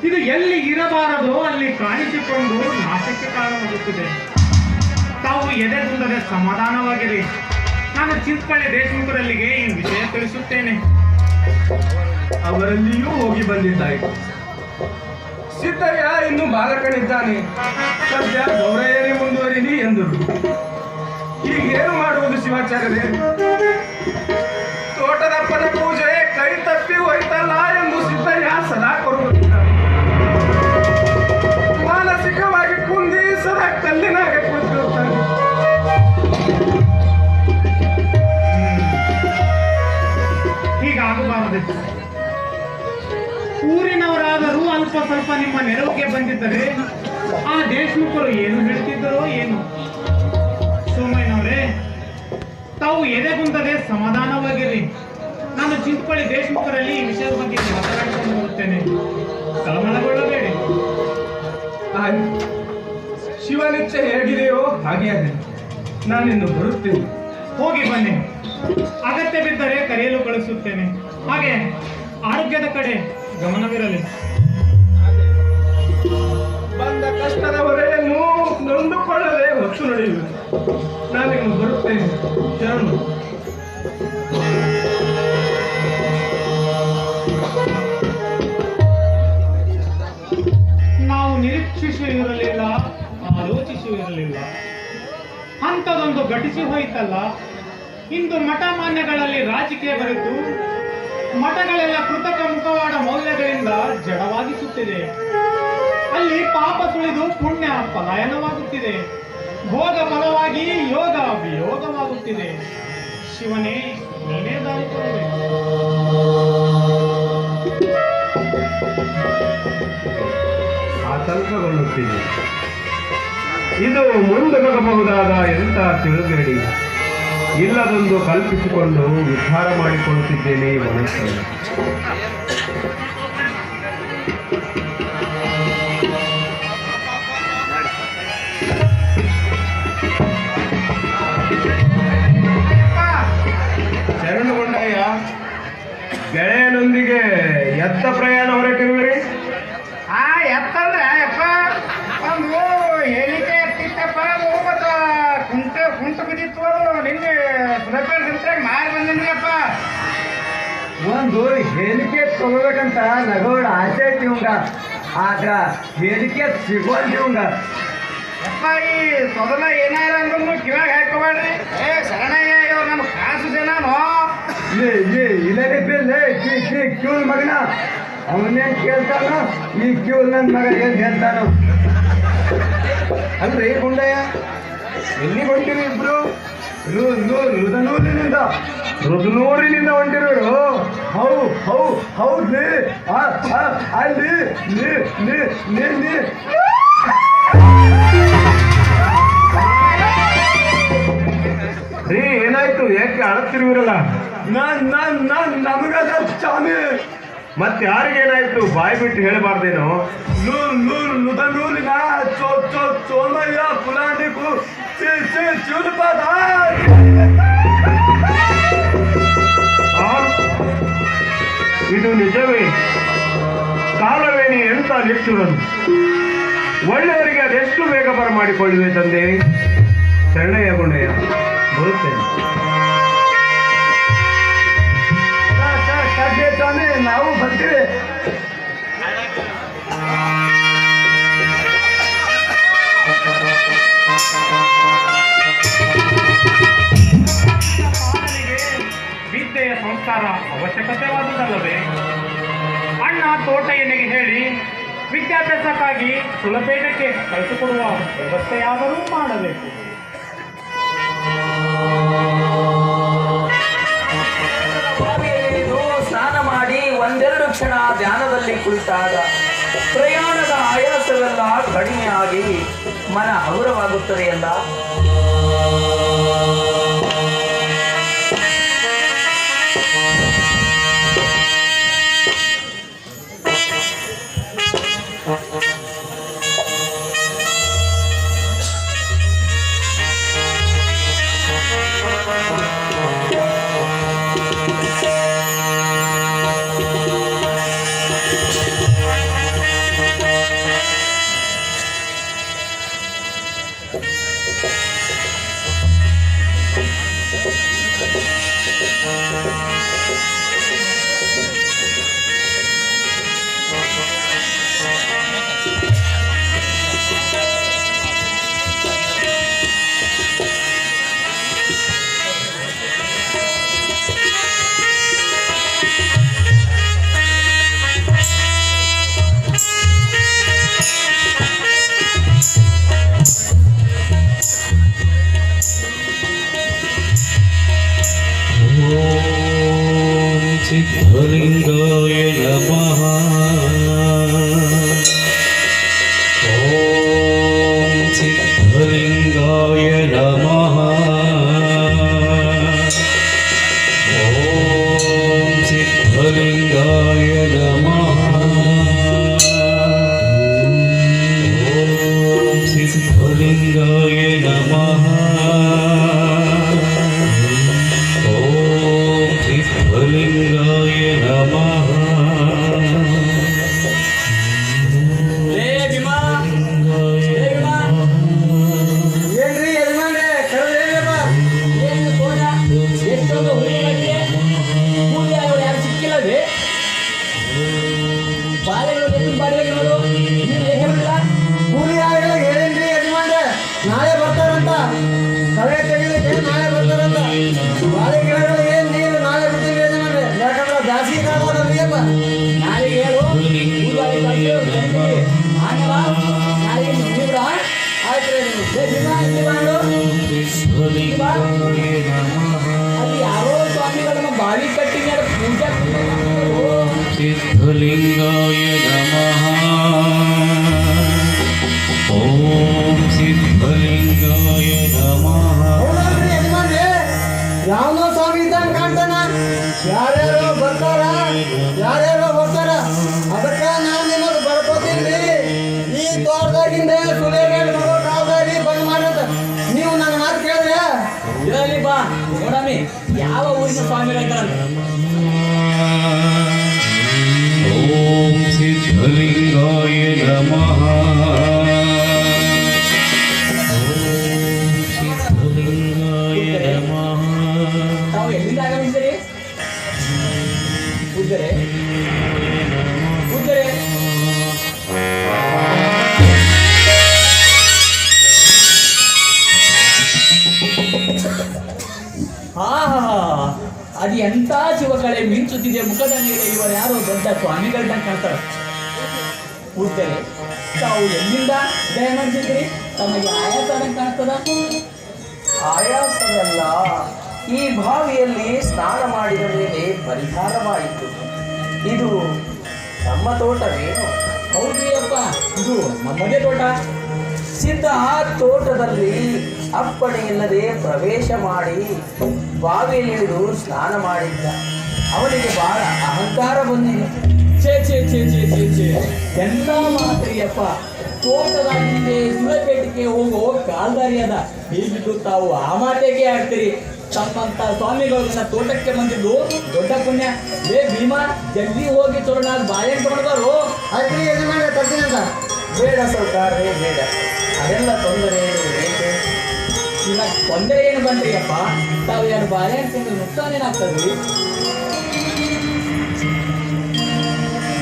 ಇದು ಎಲ್ಲಿ ಇರಬಾರದೋ ಅಲ್ಲಿ ಕಾಣಿಸಿಕೊಂಡು ನಾಶಕ್ಕೆ ಕಾರಣವಾಗುತ್ತಿದೆ. ತಾವು ಎದೆಗುಂದದೆ ಸಮಾಧಾನವಾಗಿರಿ. ನಾನು ಚಿಂತಪಳ್ಳಿ ದೇಶಮುಖರಲ್ಲಿಗೆ ಈ ವಿಷಯ ತಿಳಿಸುತ್ತೇನೆ. ಅವರಲ್ಲಿಯೂ ಹೋಗಿ ಬಂದಿದ್ದಾಯಿತು. ಸಿದ್ದಯ್ಯ ಇನ್ನು ಬಾಲಕನಿದ್ದಾನೆ. ಸದ್ಯ ಗೌರಯ್ಯನೇ ಮುಂದುವರಿಲಿ ಎಂದರು. ಈಗೇನು ಮಾಡುವುದು ಶಿವಾಚಾರ್ಯರೇ? ತೋಟದಪ್ಪನ ಪೂಜೆ ಕೈ ತಪ್ಪಿ ಹೋಯ್ತಲ್ಲ ಎಂದು ಸಿದ್ದಯ್ಯ ಸದಾ ಕೊಡುತ್ತಿದ್ದಾರೆ. ಮಾನಸಿಕವಾಗಿ ಕುಂದಿ ಸದಾ ಕಲ್ಲಿನಾಗೆ ಕುಳಿತಿರುತ್ತಾನೆ. ಹೀಗಾಗಬಾರದಿತ್ತು. ಊರಿನವರಾದರೂ ಅಲ್ಪ ಸ್ವಲ್ಪ ನಿಮ್ಮ ನೆರವಿಗೆ ಬಂದಿದ್ದರೆ ಆ ದೇಶಮುಖರು ಏನು ಹೇಳ್ತಿದ್ದರೋ ಏನು. ಸೋಮಯ್ಯನವರೇ, ತಾವು ಎದೆಗುಂದದೆ ಸಮಾಧಾನವಾಗಿರಿ. ನಾನು ನಾನು ಚಿಂತಪಳ್ಳಿ ದೇಶಮುಖರಲ್ಲಿ ಈ ವಿಷಯದ ಬಗ್ಗೆ ಮಾತನಾಡಿಕೊಂಡು ಬರುತ್ತೇನೆ. ತಳಮಳಗೊಳ್ಳಬೇಡಿ. ಶಿವನಿಚ್ಛೆ ಹೇಗಿದೆಯೋ ಹಾಗೆ ಆಗಿದೆ. ನಾನಿನ್ನು ಬರುತ್ತೇನೆ. ಹೋಗಿ ಬನ್ನಿ. ಅಗತ್ಯ ಬಿದ್ದರೆ ಕರೆಯಲು ಕಳಿಸುತ್ತೇನೆ. ಹಾಗೆ ಆರೋಗ್ಯದ ಕಡೆ ಗಮನವಿರಲಿ. ಬಂದ ಕಷ್ಟದ ಹೊರೆಯನ್ನು ನೊಂದುಕೊಳ್ಳದೆ ಹೊತ್ತು ನಡೆಯುವುದು. ನಾನಿನ್ನು ಬರುತ್ತೇನೆ. ಶರಣು. ನಾವು ನಿರೀಕ್ಷಿಸೂ ಇರಲಿಲ್ಲ, ಆಲೋಚಿಸೂ ಇರಲಿಲ್ಲ. ಅಂಥದೊಂದು ಘಟಿಸಿ ಹೋಯಿತಲ್ಲ. ಇಂದು ಮಠ ಮಾನ್ಯಗಳಲ್ಲಿ ರಾಜಕೀಯ ಬರೆದು ಮಠಗಳೆಲ್ಲ ಕೃತಕ ಮುಖವಾಡ ಮೌಲ್ಯಗಳಿಂದ ಜಡವಾಗಿಸುತ್ತಿದೆ. ಅಲ್ಲಿ ಪಾಪ ಸುಳಿದು ಪುಣ್ಯ ಪಲಾಯನವಾಗುತ್ತಿದೆ. ಭೋಗ ಫಲವಾಗಿ ಯೋಗ ವಿಯೋಗವಾಗುತ್ತಿದೆ. ಶಿವನೇ, ನೀನೇ ದಾರಿ ಕೊಡಬೇಕು. ಆತಂಕಗೊಳ್ಳುತ್ತಿದೆ. ಇದು ಮುಂದೊಗಬಹುದಾದ ಎಂಥ ತಿಳುಗೇಡಿ. ಇಲ್ಲದೊಂದು ಕಲ್ಪಿಸಿಕೊಂಡು ವಿಚಾರ ಮಾಡಿಕೊಳ್ಳುತ್ತಿದ್ದೇನೆ ಈ ಮನಸ್ಸನ್ನು. ಶರಣುಗೊಂಡಯ್ಯ, ಗೆಳೆಯನೊಂದಿಗೆ ಎತ್ತ ಪ್ರಯಾಣ ಹೊರಟಿರುವಿರಿ? ಎತ್ತಂದ್ರೆ ಅಪ್ಪ ಒಂದು ಹೇಳಿಕೆ ಎತ್ತಿತ್ತಪ್ಪ. ಮತ್ತು ಕುಂಟು ಬಿದ್ದಿತ್ತು. ನಿನ್ನೆ ಸುರಪೇಟೆ ಸಂತ್ರಾಗ ಮಾರಿ ಬಂದಿನ್ರಿ ಅಪ್ಪ. ಒಂದು ಹೇಳಿಕೆ ತಗೋಬೇಕಂತ ನಗೋಡ್ ಆಸೆ ಐತಿ ಇವಂಗ. ಆದ್ರ ಹೇಳಿಕೆ ಸಿಗೋಲ್ರಿ ಇವಂಗ. ಅಪ್ಪ ಈ ಮೊದಲ ಏನಾರ ಅಂದ್ರೂ ಕಿವಾಗ ಹಾಕೋಬೇಡ್ರಿ. ಶರಣಯ್ಯ, ಇವ್ರು ನಮ್ಮ ಕಾಸು ಜನನು. ಇಲ್ಲೇ ಬಿಲ್ಲೆ ಕ್ಯೂಲ್ ಮಗನ ಅವನೇನ್ ಕೇಳ್ತಾನೋ, ಈ ಕ್ಯೂಲ್ ನನ್ನ ಮಗ ಏನ್ ಹೇಳ್ತಾನೋ. ಅಲ್ರಿ ಗುಂಡಯ್ಯ, ಎಲ್ಲಿ ಹೊಂಟಿರಿ ಇಬ್ರು? ರುದನೂರಿನಿಂದ ರುದ್ನೂರಿನಿಂದ ಹೊಂಟಿರೋರು? ಹೌದ್ರಿ. ಅಲ್ಲಿ ರೀ, ಏನಾಯ್ತು? ಯಾಕೆ ಅಳತ್ತಿರುವಿರಲ್ಲ? ನಮಗದ ಚಾಮಿ. ಮತ್ತೆ ಯಾರಿಗೇನಾಯ್ತು? ಬಾಯಿ ಬಿಟ್ಟು ಹೇಳಬಾರ್ದೇನೋ? ನುದನೂರಿನ ಚೋಮಯ್ಯ ಪುರಾಣಿಕು ಚೂಲಪಾದ. ಇದು ನಿಜವೇ? ಕಾಲವೇಣಿ ಎಂತ ನಿಷ್ಠುರನು. ಒಳ್ಳೆಯವರಿಗೆ ಅದೆಷ್ಟು ಬೇಗ ಬರಮಾಡಿಕೊಳ್ಳುವೆ ತಂದೆ. ಶರಣಯ್ಯ ಗುಂಡಯ್ಯ, ಬರುತ್ತೇನೆ. ಸ್ವಾಮಿ, ನಾವು ಬರ್ತೀವಿ. ವಿದ್ಯೆಯ ಸಂಸ್ಕಾರ ಅವಶ್ಯಕತೆವಾದುದಲ್ಲವೇ? ಅಣ್ಣ ತೋಟಯ್ಯನಿಗೆ ಹೇಳಿ ವಿದ್ಯಾಭ್ಯಾಸಕ್ಕಾಗಿ ಸುಲಭೇಟಕ್ಕೆ ಕಳಿಸಿಕೊಡುವ ವ್ಯವಸ್ಥೆಯಾದರೂ ಮಾಡಬೇಕು. ಸ್ನಾನ ಮಾಡಿ ಒಂದೆರಡು ಕ್ಷಣ ಧ್ಯಾನದಲ್ಲಿ ಕುಳಿತಾಗ ಪ್ರಯಾಣದ ಆಯಾಸವೆಲ್ಲ ಕಡಿಮೆಯಾಗಿ ಮನ ಹಗುರವಾಗುತ್ತದೆ ಎಂದ. सिद्धलिंगाय नमः। ॐ सिद्धलिंगाय नमः। ॐ ಬಾವಿ ಕಟ್ಟಿ ಮೇಲೆ ಪೂಜೆ ಓಂ ಸಿದ್ಧಲಿಂಗಾಯ ನಮಃ ಓಂ ಸಿದ್ಧಲಿಂಗಾಯ ನಮಃ. ಯಾವನೋ ಸ್ವಾಮಿ ಇದ್ದಂಗೆ ಕಾಣ್ತಾನ, ಯಾರ್ಯಾರೋ ಬರ್ತಾರ ಯಾರ್ಯಾರೋ ಹೋಗ್ತಾರ. ಅದಕ್ಕೆ ನಾನು ನಿಮಗೆ ಬರ್ಕೋತೀನಿ, ಈ ತೋಟದಾಗಿಂದ ಸುಲೇಬೇಡ ಮಗೋ ಕಾಲ್ದಾರಿ ಬಂದ್ ಮಾಡಂತ ನೀವು ನನ್ನ ಮಾತು ಕೇಳಿದ್ರೆ ಇದರಲ್ಲಿ ಬಾ ನೋಡಮ್ಮಿ ಯಾವ ಊರಿನ ಸ್ವಾಮಿಗಳಿದ್ದಾರಲ್ಲ. ಓಂ ಸಿದ್ಧಲಿಂಗಾಯ ನಮಃ ಓಂ ಸಿದ್ಧಲಿಂಗಾಯ ನಮಃ. ತಾವು ಎಲ್ಲಿಂದ ಆಗಮಿಸಿರಿ? ಪೂಜ್ಯರೇ ಪೂಜ್ಯರೇ ಅದು ಎಂತ ಶಿವಕಳೆ ಮಿಂಚುತ್ತಿದೆ ಮುಖದ ಮೇಲೆ. ಇವರು ಯಾರೋ ದೊಡ್ಡ ಸ್ವಾಮಿಗಳನ್ನ ಕಾಣ್ತಾರೆ. ಪೂಜ್ಯರೇ ತಾವು ಎಲ್ಲಿಂದ ದಯ ಮಾಡಿಸಿದ್ರಿ? ತಮಗೆ ಆಯಾಸ ಕಾಣ್ತದ? ಆಯಾಸವಲ್ಲ, ಈ ಬಾವಿಯಲ್ಲಿ ಸ್ನಾನ ಮಾಡಿದ ಮೇಲೆ ಪರಿಹಾರವಾಯಿತು. ಇದು ನಮ್ಮ ತೋಟವೇನು? ಹೌದು ಅಪ್ಪ, ಇದು ನಮ್ಮದೇ ತೋಟ. ಸಿದ್ಧ ಆ ತೋಟದಲ್ಲಿ ಅಪ್ಪಣೆ ಇಲ್ಲದೆ ಪ್ರವೇಶ ಮಾಡಿ ಬಾವಿಯಲ್ಲಿ ಇಳಿದು ಸ್ನಾನ ಮಾಡಿದ್ದ. ಅವನಿಗೆ ಬಹಳ ಅಹಂಕಾರ ಬಂದಿದೆ. ಛೇ ಛೇ ಛೇ ಛೇ ಛೇ ಛೇ ಎಂತ ಮಾತ್ರಿಯಪ್ಪ. ತೋಟದ ಹಿಂದೆ ಸುಳಪೇಟೆಗೆ ಹೋಗೋ ಕಾಲ್ದಾರಿ ಅದ. ಹೀಗಿದ್ದು ತಾವು ಆ ಮಾತೆಗೆ ಆಡ್ತೀರಿ. ತಮ್ಮಂತ ಸ್ವಾಮಿಗಳು ನನ್ನ ತೋಟಕ್ಕೆ ಬಂದಿದ್ದು ದೊಡ್ಡ ಪುಣ್ಯ. ಲೇ ಭೀಮಾ, ಜಲ್ದಿ ಹೋಗಿ ತೋರಣ ಬಾಳೆಹಣ್ಣು ತಗೊಂಡ್ಬಾರು. ಆಯ್ತು ಯಜಮಾನ ತರ್ತೀನಿ ಅಂತ. ಬೇಡ ಸೌಕಾರ್ಯ ಬೇಡ, ಅದೆಲ್ಲ ತೊಂದರೆ ಏಕೆ? ಈಗ ತೊಂದರೆ ಏನು ಬಂದ್ರಿ ಅಪ್ಪ? ತಾವು ಎರಡು ಬಾಳೆಹಣ್ಣು ತಿಂದು ನುಕ್ಸಾನ ಏನಾಗ್ತದ್ರಿ?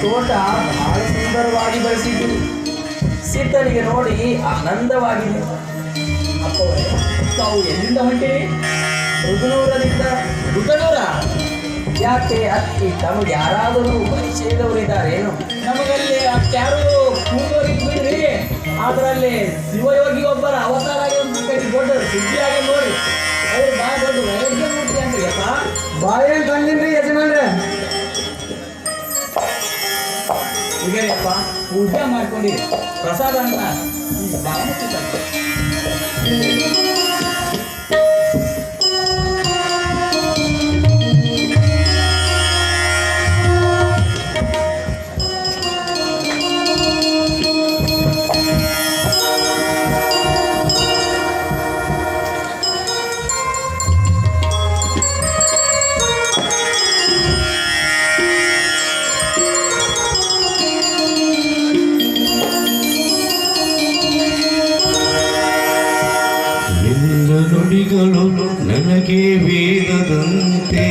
ತೋಟ ಬಹಳ ಸುಂದರವಾಗಿ ಬೆಳೆಸಿದ್ದು. ಸಿದ್ಧನಿಗೆ ನೋಡಿ ಆನಂದವಾಗಿದೆ. ಅಪ್ಪವರೇ, ತಾವು ಎಲ್ಲಿಂದ ಹೊಂಟಿರಿ? ರುದ್ರೂರದಿಂದ. ರುದ್ರನೂರ? ಯಾಕೆ ಅತ್ತಿ ತಮಗೆ ಯಾರಾದರೂ ಪರಿಚಯದವರಿದ್ದಾರೇನು? ನಮಗಲ್ಲಿ ಅಷ್ಟ್ಯಾರು ಕೂದೋರಿಗೆ ಬಿಡ್ರಿ. ಅದರಲ್ಲಿ ಶಿವಯೋಗಿ ಒಬ್ಬರ ಅವತಾರ ಆಗಿ ಒಂದು ದೊಡ್ಡ ಸುದ್ದಿಯಾಗಿ ನೋಡಿ. ಅವ್ರು ಭಾಳ ದೊಡ್ಡ ವೈದ್ಯ ಮೂರ್ತಿ ಅಂದ್ರೆ ಅಪ್ಪ. ಬಾಳೆಹಣ್ಣು ತಂದಿನ್ರಿ ಯಜಮಾನ್ರೆ. ಈಗಪ್ಪ ಪೂಜೆ ಮಾಡ್ಕೊಂಡಿರಿ. ಪ್ರಸಾದ ಅಂತ ಈ ಬಾಳೆಹಣ್ಣು ತಿಂತಾರೆ. ನಿನ್ನ ನುಡಿಗಳು ನನಗೆ ವೇದದಂತೆ,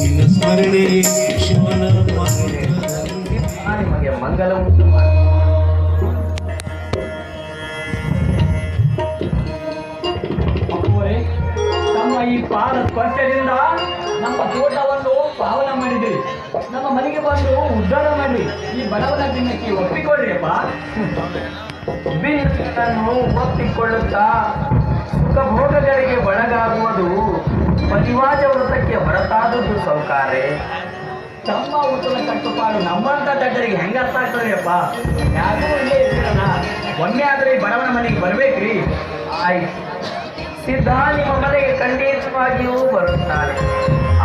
ನಿನ್ನ ಸ್ಮರಣೆ ಶಿವನ ಮಂತ್ರದಂತೆ. ನಿಮಗೆ ಮಂಗಲ ಉಂಟು ಮಾಡಿ. ಅಪ್ಪವರೇ, ತಮ್ಮ ಈ ಪಾದ ಸ್ಪರ್ಶದಿಂದ ನಮ್ಮ ತೋಟವನ್ನು ಪಾವನ ಮಾಡಿದ್ರಿ. ನಮ್ಮ ಮನೆಗೆ ಬಂದು ಉದ್ಧಾರ ಮಾಡಿ ಈ ಬಡವನ ದಿನಕ್ಕೆ ಒಪ್ಪಿಕೊಡ್ರಿ ಅಪ್ಪ. ಬಿನ್ನನ್ನು ಒಪ್ಪಿಕೊಳ್ಳುತ್ತಾ ಸುಖ ಭೋಗಗಳಿಗೆ ಒಳಗಾಗುವುದು ಪತಿವಾದ ವೃತ್ತಕ್ಕೆ ಹೊರತಾದದ್ದು ಸೌಕಾರ್ಯ. ತಮ್ಮ ಊಟದ ಕಟ್ಟುಪಾಡು ನಮ್ಮಂತ ದಡ್ಡರಿಗೆ ಹೆಂಗ ಅರ್ಥ ಆಗ್ತದೆ ಅಪ್ಪ? ಯಾರೂ ಇಲ್ಲೇ ಇರ್ತೀರಲ್ಲ, ಒಮ್ಮೆ ಆದ್ರೆ ಈ ಬಡವನ ಮನೆಗೆ ಬರ್ಬೇಕ್ರಿ. ಆಯ್ತು, ಸಿದ್ಧ ನಿಮ್ಮ ಮನೆಗೆ ಖಂಡಿತವಾಗಿಯೂ ಬರುತ್ತಾನೆ.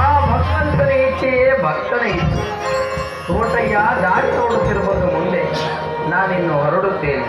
ಆ ಭಗವಂತನ ಇಚ್ಛೆಯೇ ಭಕ್ತನ ಇಚ್ಛೆ. ತೋಟಯ್ಯ ದಾಟಿ ನೋಡುತ್ತಿರುವುದು ಮುಂದೆ ನಾನಿನ್ನು ಹೊರಡುತ್ತೇನೆ.